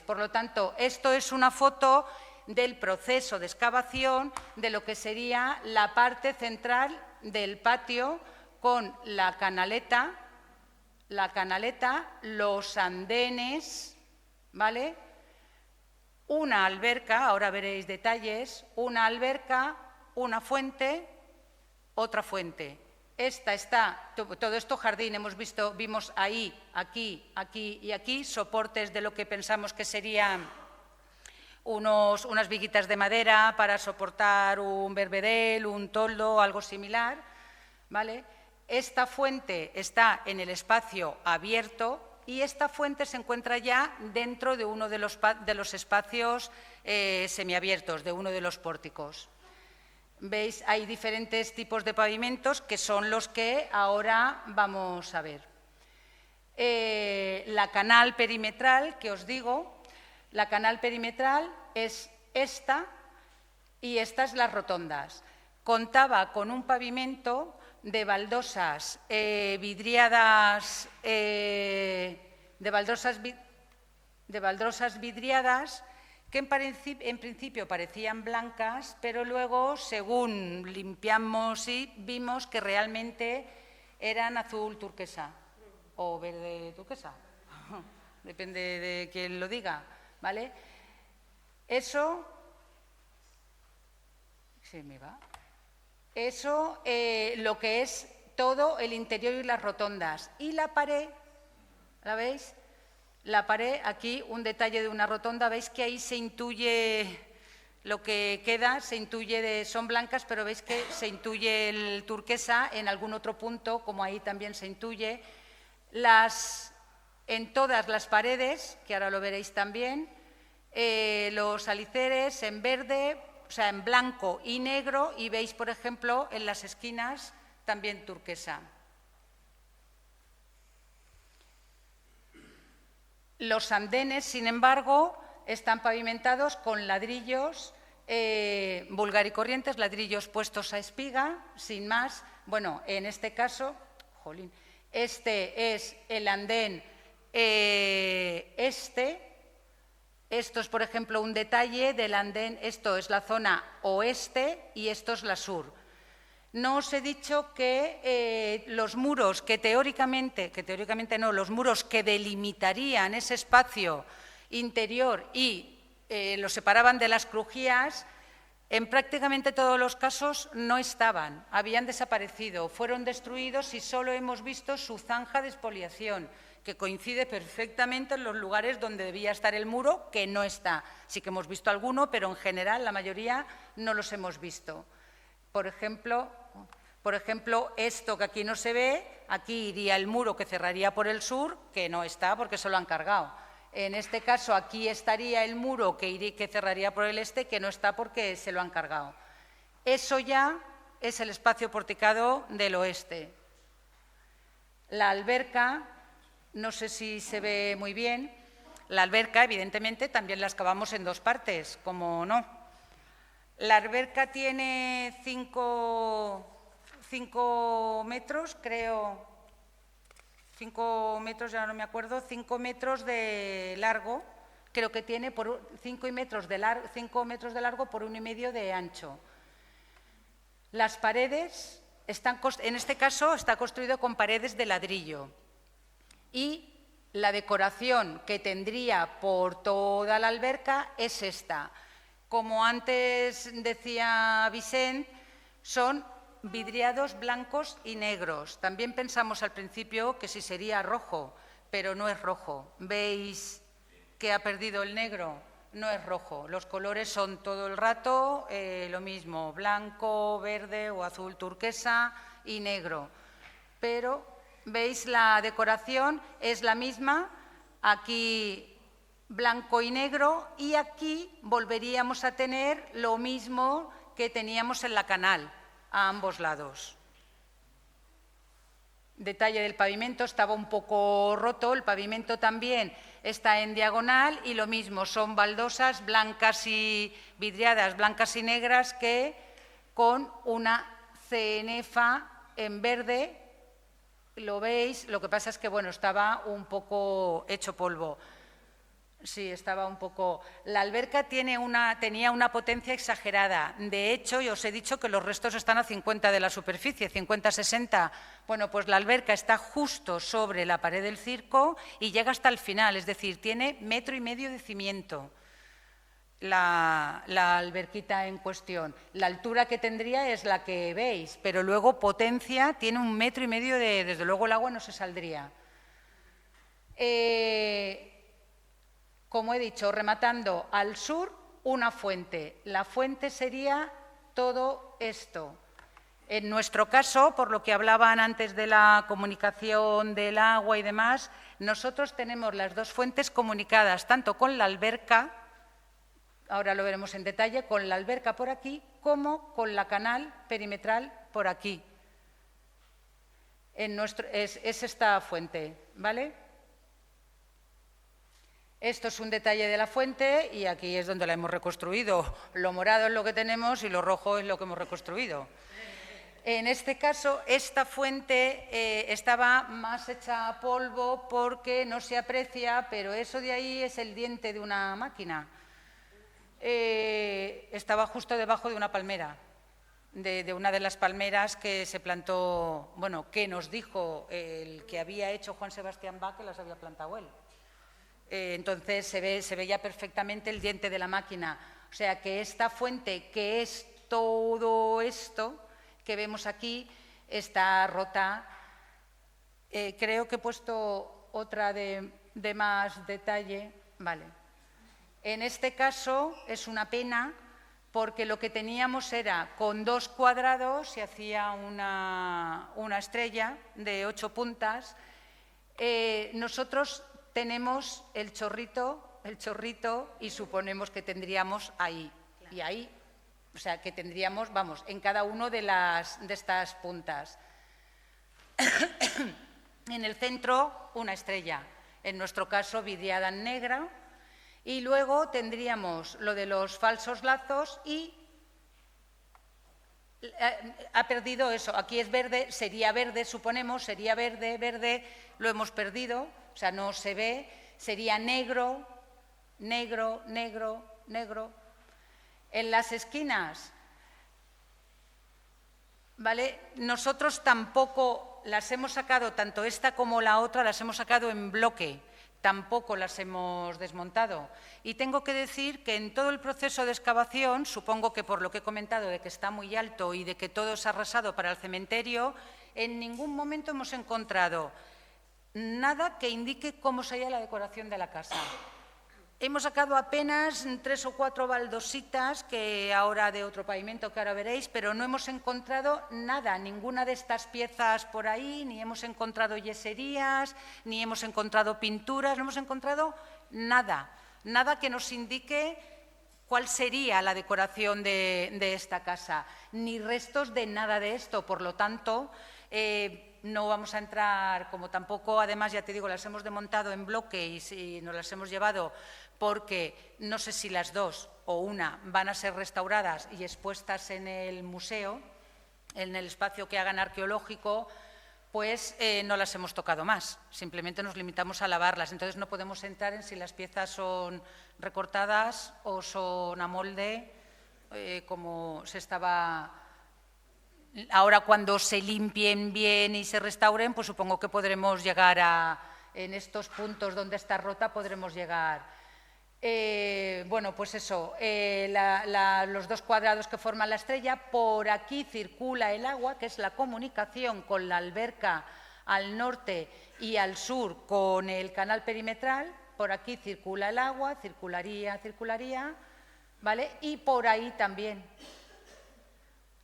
Speaker 2: Por lo tanto, esto es una foto del proceso de excavación de lo que sería la parte central del patio con la canaleta, los andenes, ¿vale? Una alberca, ahora veréis detalles, una alberca, una fuente, otra fuente. Todo esto jardín, vimos ahí, aquí, aquí y aquí, soportes de lo que pensamos que serían unas viguitas de madera para soportar un berbedel, un toldo, algo similar, ¿vale? Esta fuente está en el espacio abierto y esta fuente se encuentra ya dentro de uno de los espacios semiabiertos, de uno de los pórticos. Veis, hay diferentes tipos de pavimentos que son los que ahora vamos a ver. La canal perimetral, que os digo, la canal perimetral es esta y estas las rotondas. Contaba con un pavimento de baldosas vidriadas, vidriadas, que en principio parecían blancas, pero luego, según limpiamos y vimos que realmente eran azul turquesa o verde turquesa, depende de quién lo diga, ¿vale? Eso, se me va, eso lo que es todo el interior y las rotondas. Y la pared, ¿la veis? La pared, aquí un detalle de una rotonda, veis que ahí se intuye lo que queda, son blancas, pero veis que se intuye el turquesa en algún otro punto, como ahí también se intuye. En todas las paredes, que ahora lo veréis también, los aliceres en verde, o sea, en blanco y negro, y veis, por ejemplo, en las esquinas también turquesa. Los andenes, sin embargo, están pavimentados con ladrillos vulgar y corrientes, ladrillos puestos a espiga, sin más. Bueno, en este caso, este es el andén Esto es, por ejemplo, un detalle del andén. Esto es la zona oeste y esto es la sur. No os he dicho que los muros los muros que delimitarían ese espacio interior y los separaban de las crujías. En prácticamente todos los casos no estaban, habían desaparecido, fueron destruidos y solo hemos visto su zanja de expoliación, que coincide perfectamente en los lugares donde debía estar el muro, que no está. Sí que hemos visto alguno, pero en general la mayoría no los hemos visto. Por ejemplo, esto que aquí no se ve, aquí iría el muro que cerraría por el sur, que no está porque se lo han cargado. En este caso, aquí estaría el muro que cerraría por el este, que no está porque se lo han cargado. Eso ya es el espacio porticado del oeste. La alberca, no sé si se ve muy bien, la alberca, evidentemente, también la excavamos en dos partes, como no. La alberca tiene 5 metros, creo. 5 metros, ya no me acuerdo, 5 metros de largo, creo que tiene 5 metros de largo por 1,5 de ancho. Las paredes, en este caso, está construido con paredes de ladrillo y la decoración que tendría por toda la alberca es esta. Como antes decía Vicente, son vidriados blancos y negros. También pensamos al principio que sí sería rojo, pero no es rojo. ¿Veis que ha perdido el negro? No es rojo. Los colores son todo el rato lo mismo, blanco, verde o azul turquesa y negro. Pero, ¿veis? La decoración es la misma. Aquí blanco y negro y aquí volveríamos a tener lo mismo que teníamos en la canal, a ambos lados. Detalle del pavimento, estaba un poco roto, el pavimento también está en diagonal y lo mismo, son baldosas blancas y vidriadas, blancas y negras, que con una cenefa en verde, lo veis, lo que pasa es que bueno, estaba un poco hecho polvo. Sí, estaba un poco. La alberca tenía una potencia exagerada. De hecho, yo os he dicho que los restos están a 50 de la superficie, 50-60. Bueno, pues la alberca está justo sobre la pared del circo y llega hasta el final, es decir, tiene 1,5 metros de cimiento la alberquita en cuestión. La altura que tendría es la que veis, pero luego potencia tiene 1,5 metros de. Desde luego el agua no se saldría. Como he dicho, rematando al sur, una fuente. La fuente sería todo esto. En nuestro caso, por lo que hablaban antes de la comunicación del agua y demás, nosotros tenemos las dos fuentes comunicadas tanto con la alberca, ahora lo veremos en detalle, con la alberca por aquí, como con la canal perimetral por aquí. Es esta fuente, ¿vale? Esto es un detalle de la fuente y aquí es donde la hemos reconstruido. Lo morado es lo que tenemos y lo rojo es lo que hemos reconstruido. En este caso, esta fuente estaba más hecha a polvo porque no se aprecia, pero eso de ahí es el diente de una máquina. Estaba justo debajo de una palmera, de una de las palmeras que se plantó, bueno, que nos dijo el que había hecho Juan Sebastián Bach que las había plantado él. Entonces se veía perfectamente el diente de la máquina. O sea que esta fuente, que es todo esto que vemos aquí, está rota. Creo que he puesto otra de más detalle. Vale. En este caso es una pena porque lo que teníamos era, con 2 cuadrados se hacía una estrella de 8 puntas. Nosotros tenemos el chorrito y suponemos que tendríamos ahí y ahí, o sea, que tendríamos, vamos, en cada uno de estas puntas. En el centro, una estrella, en nuestro caso vidriada en negra, y luego tendríamos lo de los falsos lazos y ha perdido eso. Aquí es verde, sería verde, suponemos, sería verde, verde, lo hemos perdido. O sea, no se ve, sería negro, negro, negro, negro. En las esquinas, ¿vale? Nosotros tampoco las hemos sacado, tanto esta como la otra, las hemos sacado en bloque, tampoco las hemos desmontado. Y tengo que decir que en todo el proceso de excavación, supongo que por lo que he comentado de que está muy alto y de que todo es arrasado para el cementerio, en ningún momento hemos encontrado nada que indique cómo sería la decoración de la casa. Hemos sacado apenas 3 o 4 baldositas que ahora de otro pavimento que ahora veréis, pero no hemos encontrado nada, ninguna de estas piezas por ahí, ni hemos encontrado yeserías, ni hemos encontrado pinturas, no hemos encontrado nada, nada que nos indique cuál sería la decoración de esta casa, ni restos de nada de esto. Por lo tanto, no vamos a entrar, como tampoco, además, ya te digo, las hemos desmontado en bloque y nos las hemos llevado porque no sé si las dos o una van a ser restauradas y expuestas en el museo, en el espacio que hagan arqueológico, pues no las hemos tocado más. Simplemente nos limitamos a lavarlas. Entonces no podemos entrar en si las piezas son recortadas o son a molde, como se estaba. Ahora, cuando se limpien bien y se restauren, pues supongo que podremos llegar en estos puntos donde está rota, podremos llegar. Bueno, pues eso, los 2 cuadrados que forman la estrella, por aquí circula el agua, que es la comunicación con la alberca al norte y al sur con el canal perimetral. Por aquí circula el agua, circularía, ¿vale? Y por ahí también.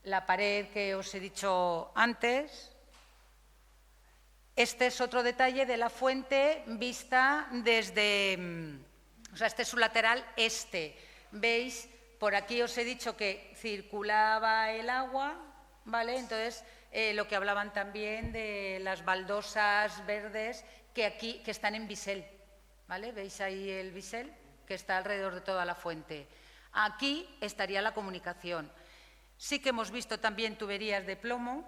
Speaker 2: La pared que os he dicho antes. Este es otro detalle de la fuente vista desde, o sea, este es su lateral este. ¿Veis? Por aquí os he dicho que circulaba el agua, ¿vale? Entonces, lo que hablaban también de las baldosas verdes que están en bisel, ¿vale? ¿Veis ahí el bisel? Que está alrededor de toda la fuente. Aquí estaría la comunicación. Sí que hemos visto también tuberías de plomo,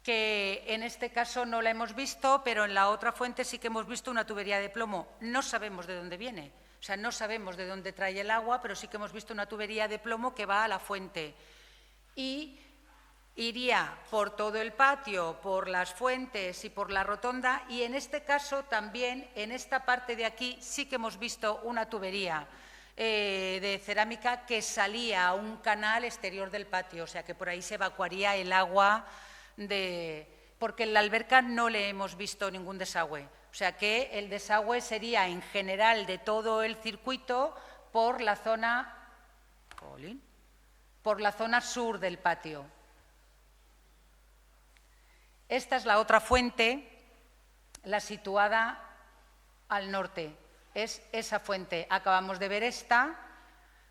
Speaker 2: que en este caso no la hemos visto, pero en la otra fuente sí que hemos visto una tubería de plomo. No sabemos de dónde viene, o sea, no sabemos de dónde trae el agua, pero sí que hemos visto una tubería de plomo que va a la fuente. Y iría por todo el patio, por las fuentes y por la rotonda, y en este caso también, en esta parte de aquí, sí que hemos visto una tubería de cerámica que salía a un canal exterior del patio, o sea que por ahí se evacuaría el agua, porque en la alberca no le hemos visto ningún desagüe, o sea que el desagüe sería en general de todo el circuito por la zona sur del patio. Esta es la otra fuente, la situada al norte. Es esa fuente. Acabamos de ver esta.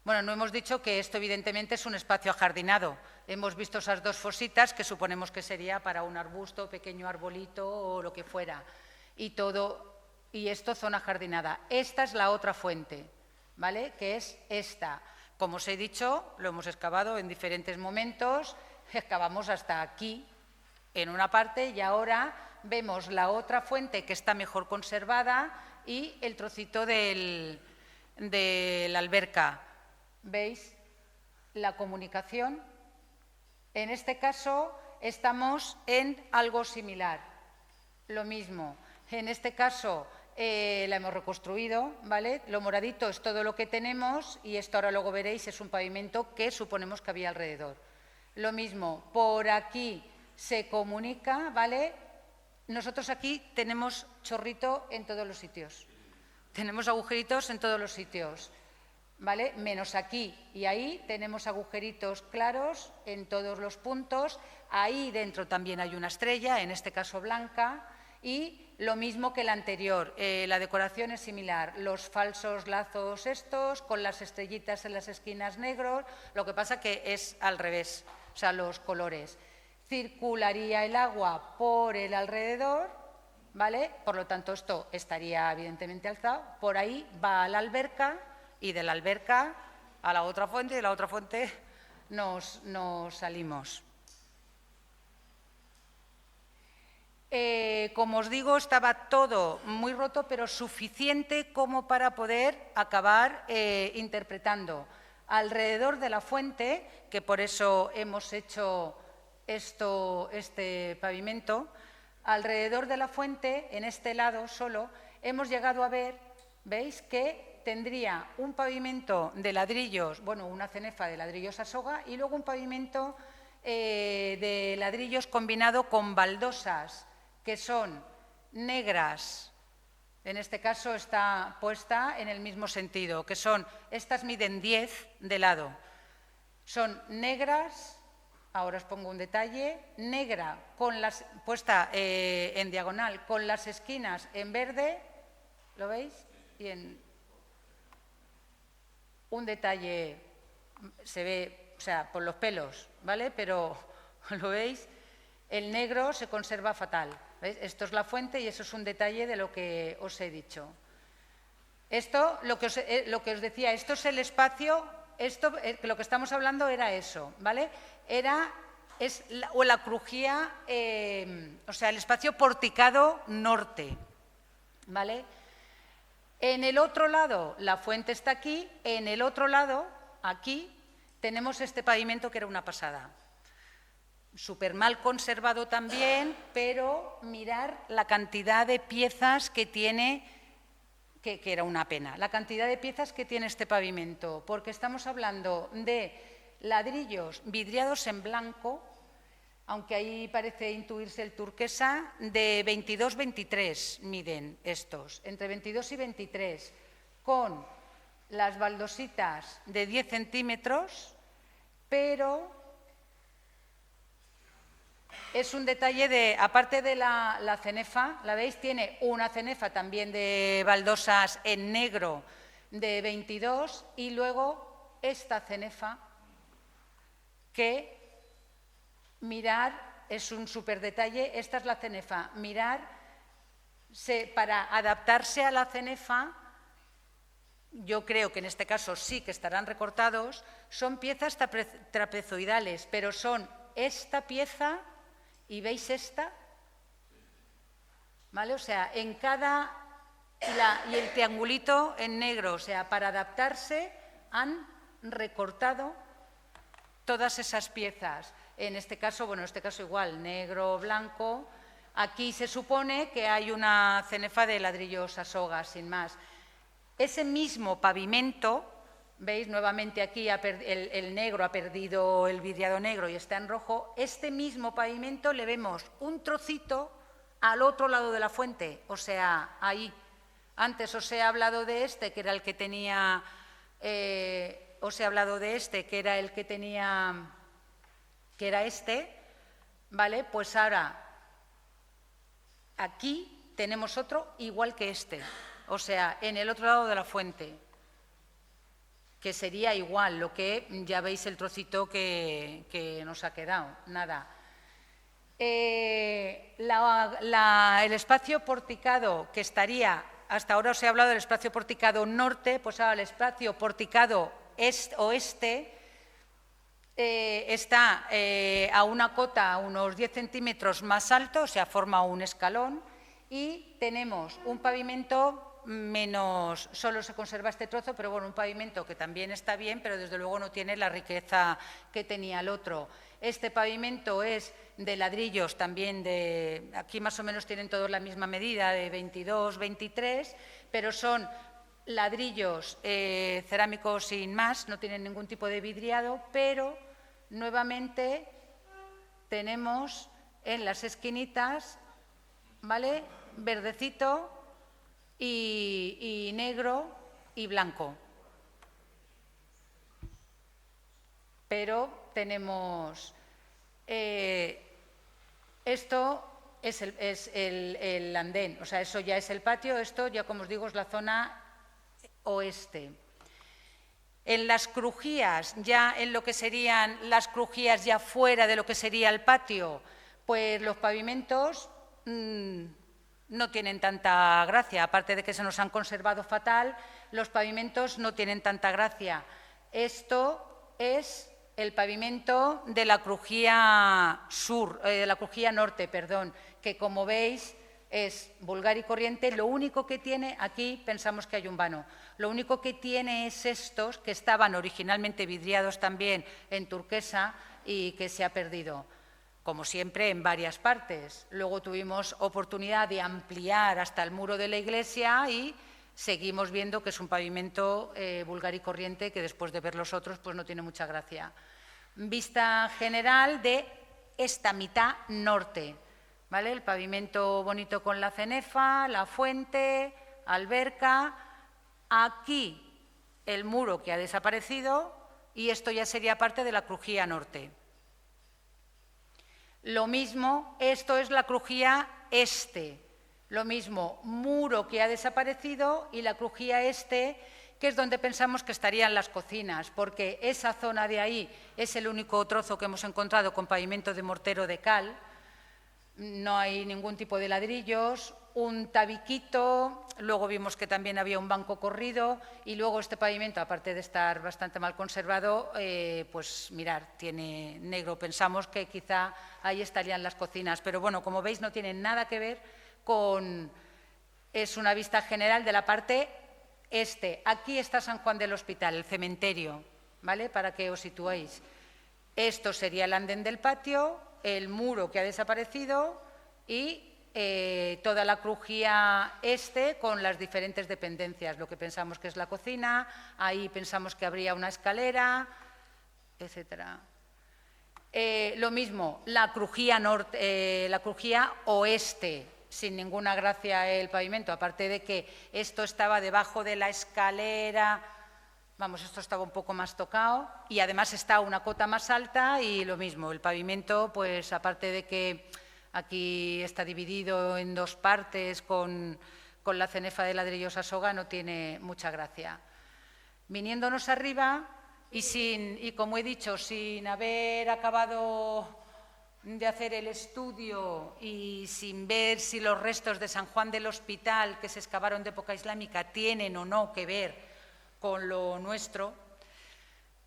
Speaker 2: Bueno, no hemos dicho que esto evidentemente es un espacio ajardinado. Hemos visto esas 2 fositas que suponemos que sería para un arbusto, pequeño arbolito o lo que fuera. Y esto zona jardinada. Esta es la otra fuente, ¿vale? Que es esta. Como os he dicho, lo hemos excavado en diferentes momentos. Excavamos hasta aquí en una parte y ahora vemos la otra fuente que está mejor conservada y el trocito de la alberca. ¿Veis? La comunicación. En este caso estamos en algo similar. Lo mismo. En este caso la hemos reconstruido, ¿vale? Lo moradito es todo lo que tenemos y esto ahora luego veréis es un pavimento que suponemos que había alrededor. Lo mismo, por aquí se comunica, ¿vale? Nosotros aquí tenemos chorrito en todos los sitios. Tenemos agujeritos en todos los sitios, ¿vale? Menos aquí y ahí tenemos agujeritos claros en todos los puntos. Ahí dentro también hay una estrella, en este caso blanca, y lo mismo que la anterior. La decoración es similar. Los falsos lazos estos, con las estrellitas en las esquinas negros, lo que pasa que es al revés, o sea, los colores. Circularía el agua por el alrededor, ¿vale? Por lo tanto, esto estaría evidentemente alzado. Por ahí va a la alberca y de la alberca a la otra fuente y de la otra fuente nos salimos. Como os digo, estaba todo muy roto, pero suficiente como para poder acabar interpretando. Alrededor de la fuente, que por eso hemos hecho este pavimento, alrededor de la fuente, en este lado solo, hemos llegado a ver veis que tendría un pavimento de ladrillos, bueno, una cenefa de ladrillos a soga y luego un pavimento de ladrillos combinado con baldosas que son negras. En este caso está puesta en el mismo sentido, que son, estas miden 10 de lado. Son negras, ahora os pongo un detalle, negra puesta en diagonal con las esquinas en verde, ¿lo veis? Y en un detalle se ve, o sea, por los pelos, ¿vale? Pero, ¿lo veis? El negro se conserva fatal. ¿Veis? Esto es la fuente y eso es un detalle de lo que os he dicho. Esto, lo que os decía, esto es el espacio, lo que estamos hablando era eso, ¿vale? La crujía, o sea, el espacio porticado norte, ¿vale? En el otro lado, la fuente está aquí, en el otro lado, aquí, tenemos este pavimento que era una pasada. Súper mal conservado también, pero mirar la cantidad de piezas que tiene, que era una pena, la cantidad de piezas que tiene este pavimento, porque estamos hablando de ladrillos vidriados en blanco, aunque ahí parece intuirse el turquesa, de 22-23 miden estos, entre 22 y 23, con las baldositas de 10 centímetros, pero es un detalle de, aparte de la cenefa, ¿la veis? Tiene una cenefa también de baldosas en negro de 22 y luego esta cenefa que, mirar, es un súper detalle, esta es la cenefa, mirar, para adaptarse a la cenefa, yo creo que en este caso sí que estarán recortados, son piezas trapezoidales, pero son esta pieza y veis esta, ¿vale? O sea, en cada, y el triangulito en negro, o sea, para adaptarse han recortado todas esas piezas. En este caso, bueno, en este caso igual, negro, blanco. Aquí se supone que hay una cenefa de ladrillos a soga, sin más. Ese mismo pavimento, veis nuevamente aquí el negro ha perdido el vidriado negro y está en rojo, este mismo pavimento le vemos un trocito al otro lado de la fuente, o sea, ahí. Antes os he hablado de este, que era el que tenía, que era este, ¿vale? Pues ahora, aquí tenemos otro igual que este, o sea, en el otro lado de la fuente, que sería igual, lo que ya veis el trocito que nos ha quedado, nada. El espacio porticado que estaría, hasta ahora os he hablado del espacio porticado norte, pues ahora el espacio porticado oeste está a una cota unos 10 centímetros más alto, o sea, forma un escalón, y tenemos un pavimento menos, solo se conserva este trozo, pero bueno, un pavimento que también está bien, pero desde luego no tiene la riqueza que tenía el otro. Este pavimento es de ladrillos también aquí más o menos tienen todos la misma medida, de 22-23, pero son ladrillos cerámicos sin más, no tienen ningún tipo de vidriado, pero nuevamente tenemos en las esquinitas, ¿vale? Verdecito y negro y blanco. Pero tenemos, esto es el andén, o sea, eso ya es el patio, esto ya como os digo es la zona oeste. En las crujías, ya en lo que serían las crujías ya fuera de lo que sería el patio, pues los pavimentos no tienen tanta gracia, aparte de que se nos han conservado fatal, los pavimentos no tienen tanta gracia. Esto es el pavimento de la crujía norte, perdón, que como veis es vulgar y corriente. Lo único que tiene, aquí pensamos que hay un vano, lo único que tiene es estos que estaban originalmente vidriados también en turquesa y que se ha perdido, como siempre, en varias partes. Luego tuvimos oportunidad de ampliar hasta el muro de la iglesia y seguimos viendo que es un pavimento vulgar y corriente que después de ver los otros pues no tiene mucha gracia. Vista general de esta mitad norte, ¿vale? El pavimento bonito con la cenefa, la fuente, alberca. Aquí el muro que ha desaparecido y esto ya sería parte de la crujía norte. Lo mismo, esto es la crujía este. Lo mismo, muro que ha desaparecido y la crujía este, que es donde pensamos que estarían las cocinas, porque esa zona de ahí es el único trozo que hemos encontrado con pavimento de mortero de cal. No hay ningún tipo de ladrillos, un tabiquito, luego vimos que también había un banco corrido y luego este pavimento, aparte de estar bastante mal conservado, pues mirar, tiene negro. Pensamos que quizá ahí estarían las cocinas, pero bueno, como veis no tiene nada que ver con... Es una vista general de la parte este. Aquí está San Juan del Hospital, el cementerio, ¿vale? Para que os situéis. Esto sería el andén del patio, el muro que ha desaparecido y toda la crujía este con las diferentes dependencias, lo que pensamos que es la cocina, ahí pensamos que habría una escalera, etcétera. Lo mismo, la crujía oeste, sin ninguna gracia el pavimento, aparte de que esto estaba debajo de la escalera. Vamos, esto estaba un poco más tocado y además está una cota más alta y lo mismo, el pavimento, pues aparte de que aquí está dividido en dos partes con la cenefa de ladrillos a soga, no tiene mucha gracia. Viniéndonos arriba y como he dicho, sin haber acabado de hacer el estudio y sin ver si los restos de San Juan del Hospital que se excavaron de época islámica tienen o no que ver con lo nuestro,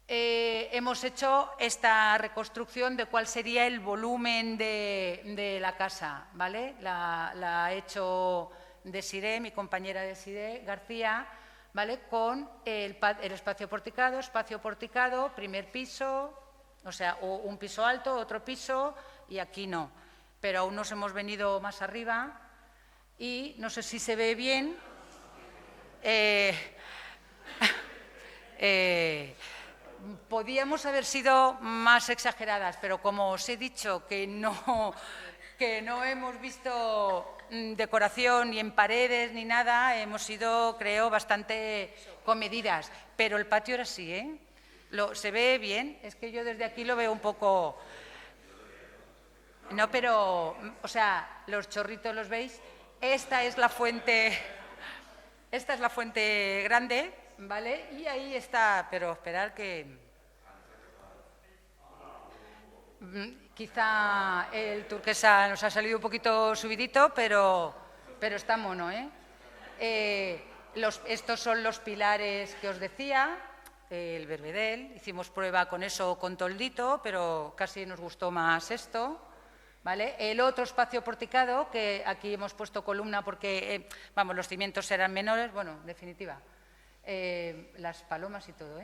Speaker 2: hemos hecho esta reconstrucción de cuál sería el volumen de la casa, ¿vale? La ha hecho Desiré, mi compañera Desiré García, ¿vale? Con el espacio porticado, primer piso, o sea, un piso alto, otro piso y aquí no. Pero aún nos hemos venido más arriba y no sé si se ve bien. Podíamos haber sido más exageradas, pero como os he dicho que no hemos visto decoración ni en paredes ni nada, hemos sido, creo, bastante comedidas. Pero el patio era así, ¿eh? Se ve bien, es que yo desde aquí lo veo un poco... No, pero, o sea, los chorritos los veis. Esta es la fuente grande, ¿vale? Y ahí está, pero esperar que... Quizá el turquesa nos ha salido un poquito subidito, pero está mono, ¿eh? Estos son los pilares que os decía, el Berbedel. Hicimos prueba con eso con toldito, pero casi nos gustó más esto, ¿vale? El otro espacio porticado, que aquí hemos puesto columna porque, vamos, los cimientos eran menores, bueno, en definitiva, las palomas y todo,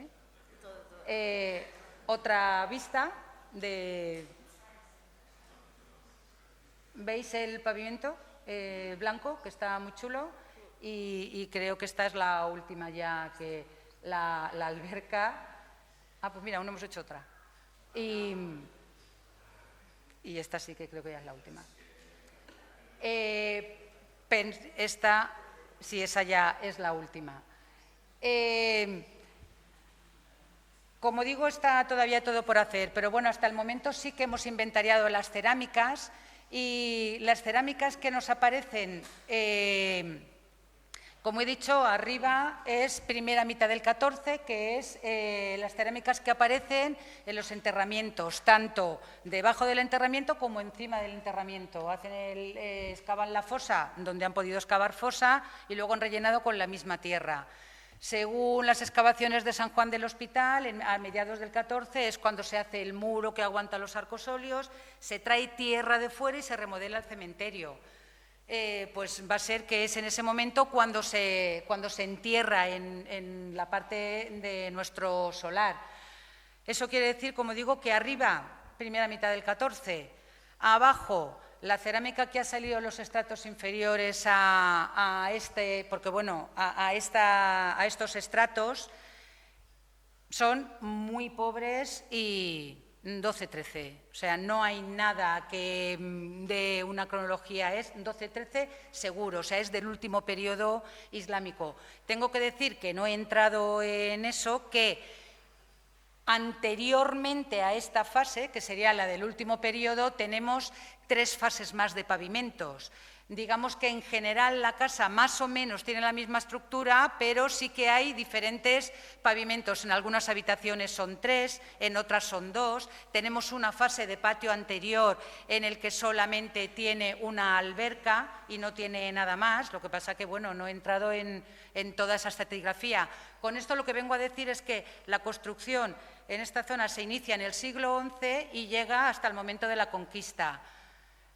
Speaker 2: ¿eh? Otra vista de... ¿Veis el pavimento blanco, que está muy chulo? Y creo que esta es la última ya, que la alberca... Ah, pues mira, aún no hemos hecho otra. Y esta sí que creo que ya es la última. Esta, sí, esa ya es la última. Como digo, está todavía todo por hacer, pero bueno, hasta el momento sí que hemos inventariado las cerámicas y las cerámicas que nos aparecen, como he dicho, arriba es primera mitad del 14, que es las cerámicas que aparecen en los enterramientos, tanto debajo del enterramiento como encima del enterramiento. Excavan la fosa donde han podido excavar fosa y luego han rellenado con la misma tierra. Según las excavaciones de San Juan del Hospital, a mediados del 14 es cuando se hace el muro que aguanta los arcosolios, se trae tierra de fuera y se remodela el cementerio. Pues va a ser que es en ese momento cuando se entierra en la parte de nuestro solar. Eso quiere decir, como digo, que arriba, primera mitad del 14, abajo, La cerámica que ha salido de los estratos inferiores a estos estratos son muy pobres y 12-13. O sea, no hay nada que de una cronología, es 12-13 seguro, o sea, es del último periodo islámico. Tengo que decir que no he entrado en eso, que anteriormente a esta fase, que sería la del último periodo, tenemos 3 fases más de pavimentos. Digamos que en general la casa más o menos tiene la misma estructura, pero sí que hay diferentes pavimentos. En algunas habitaciones son 3, en otras son 2. Tenemos una fase de patio anterior en el que solamente tiene una alberca y no tiene nada más. Lo que pasa que, bueno, no he entrado en toda esa estratigrafía. Con esto lo que vengo a decir es que la construcción en esta zona se inicia en el siglo XI y llega hasta el momento de la conquista.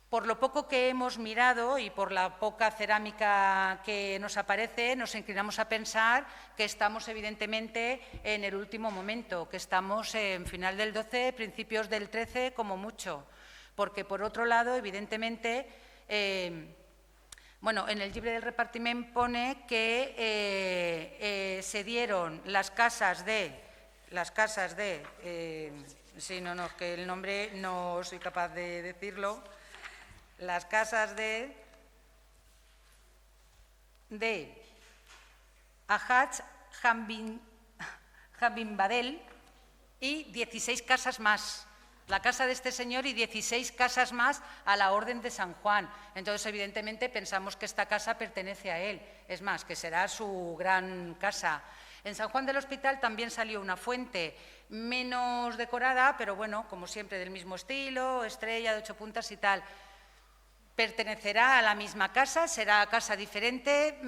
Speaker 2: Por lo poco que hemos mirado y por la poca cerámica que nos aparece, nos inclinamos a pensar que estamos evidentemente en el último momento, que estamos en final del 12, principios del 13 como mucho. Porque, por otro lado, evidentemente, bueno, en el llibre del repartiment pone que se dieron las casas de sí, no, es que el nombre no soy capaz de decirlo. Las casas de Ahaj Jabin Badel y 16 casas más. La casa de este señor y 16 casas más a la Orden de San Juan. Entonces, evidentemente, pensamos que esta casa pertenece a él. Es más, que será su gran casa. En San Juan del Hospital también salió una fuente menos decorada, pero bueno, como siempre, del mismo estilo, estrella de 8 puntas y tal. ¿Pertenecerá a la misma casa? ¿Será casa diferente?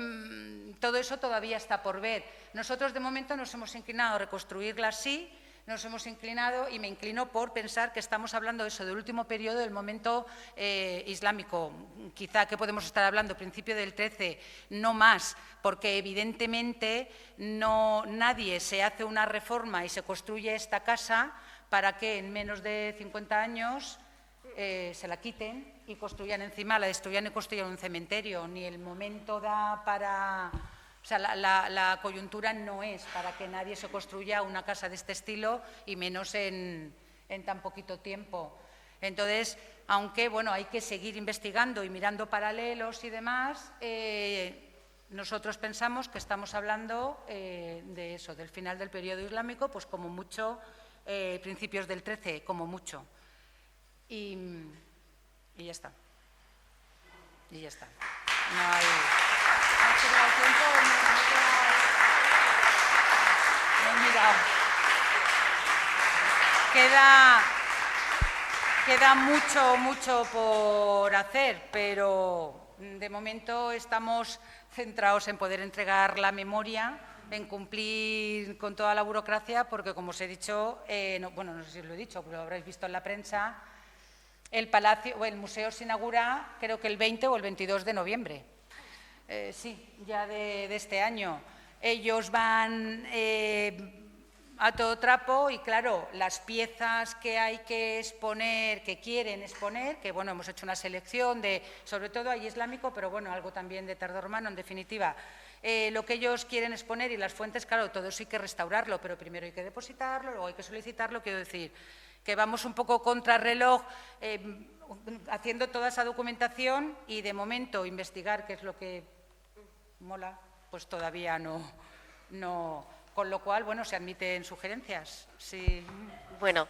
Speaker 2: Todo eso todavía está por ver. Nosotros, de momento, nos hemos inclinado a reconstruirla así, nos hemos inclinado y me inclino por pensar que estamos hablando de eso, del último periodo del momento islámico. Quizá que podemos estar hablando principio del 13, no más, porque evidentemente nadie se hace una reforma y se construye esta casa para que en menos de 50 años se la quiten y construyan encima, la destruyan y construyan un cementerio. Ni el momento da para... O sea, la coyuntura no es para que nadie se construya una casa de este estilo y menos en tan poquito tiempo. Entonces, aunque bueno, hay que seguir investigando y mirando paralelos y demás, nosotros pensamos que estamos hablando de eso, del final del periodo islámico, pues como mucho, principios del 13, como mucho. Y ya está. Y ya está. No hay... tiempo, no he mirado. Queda mucho por hacer, pero de momento estamos centrados en poder entregar la memoria, en cumplir con toda la burocracia, porque, como os he dicho, no sé si os lo he dicho, pero lo habréis visto en la prensa, el museo se inaugura creo que el 20 o el 22 de noviembre. Sí, ya de este año. Ellos van a todo trapo y, claro, las piezas que hay que exponer, que quieren exponer, que, bueno, hemos hecho una selección de, sobre todo hay islámico, pero, bueno, algo también de tardormano, en definitiva. Lo que ellos quieren exponer y las fuentes, claro, todo eso hay que restaurarlo, pero primero hay que depositarlo, luego hay que solicitarlo, quiero decir, que vamos un poco contrarreloj haciendo toda esa documentación y, de momento, investigar qué es lo que mola, pues todavía no, con lo cual, bueno, se admiten sugerencias. Sí.
Speaker 1: Bueno,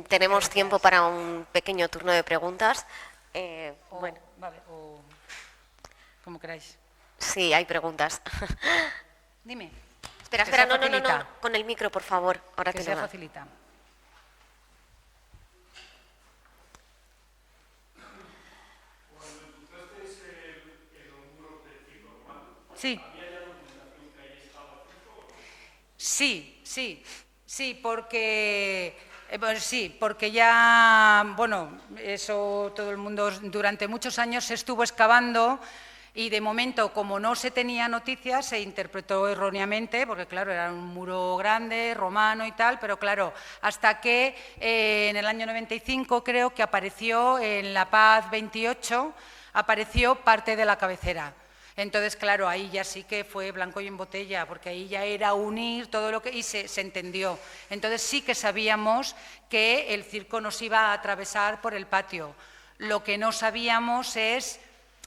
Speaker 1: tenemos tiempo para un pequeño turno de preguntas. Bueno.
Speaker 2: Vale, o como queráis.
Speaker 1: Sí, hay preguntas.
Speaker 2: Dime.
Speaker 1: Espera, no, con el micro, por favor. Ahora
Speaker 2: que
Speaker 1: te
Speaker 2: se
Speaker 1: lo
Speaker 2: facilita. Sí, porque ya, bueno, eso todo el mundo durante muchos años se estuvo excavando Y de momento, como no se tenía noticias, se interpretó erróneamente, porque claro, era un muro grande, romano y tal, pero claro, hasta que en el año 95 creo que apareció en La Paz 28, apareció parte de la cabecera. Entonces, claro, ahí ya sí que fue blanco y en botella, porque ahí ya era unir todo lo que... y se entendió. Entonces sí que sabíamos que el circo nos iba a atravesar por el patio. Lo que no sabíamos es...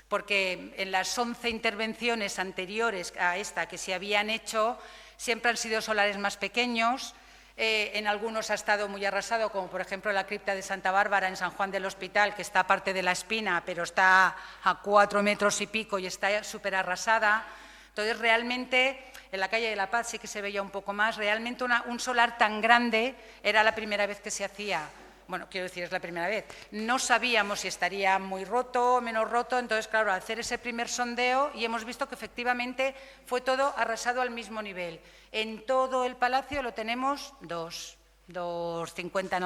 Speaker 2: porque en las 11 intervenciones anteriores a esta que se habían hecho, siempre han sido solares más pequeños, en algunos ha estado muy arrasado, como por ejemplo la cripta de Santa Bárbara en San Juan del Hospital, que está aparte de la Espina, pero está a 4 metros y pico y está súper arrasada. Entonces, realmente, en la calle de La Paz sí que se veía un poco más, realmente un solar tan grande era la primera vez que se hacía. Bueno, quiero decir, es la primera vez. No sabíamos si estaría muy roto o menos roto, entonces, claro, al hacer ese primer sondeo y hemos visto que efectivamente fue todo arrasado al mismo nivel. En todo el palacio lo tenemos 2,50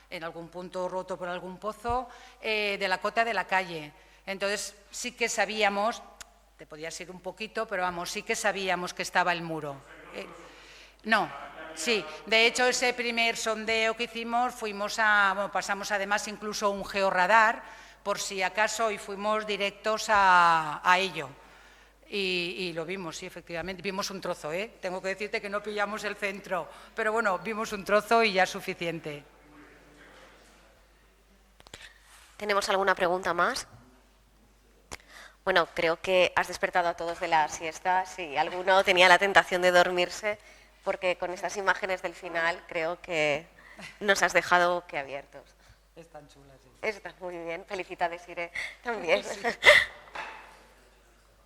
Speaker 2: en algún punto roto por algún pozo, de la cota de la calle. Entonces, sí que sabíamos, te podías ir un poquito, pero vamos, sí que sabíamos que estaba el muro. No. Sí, de hecho, ese primer sondeo que hicimos, pasamos además incluso un georradar, por si acaso, y fuimos directos a ello. Y lo vimos, sí, efectivamente, vimos un trozo, ¿eh? Tengo que decirte que no pillamos el centro, pero bueno, vimos un trozo y ya es suficiente.
Speaker 1: ¿Tenemos alguna pregunta más? Bueno, creo que has despertado a todos de la siesta. Si alguno tenía la tentación de dormirse, porque con estas imágenes del final creo que nos has dejado boquiabiertos.
Speaker 2: Están chulas, sí.
Speaker 1: Están muy bien. Felicidades, Irene, también. Sí.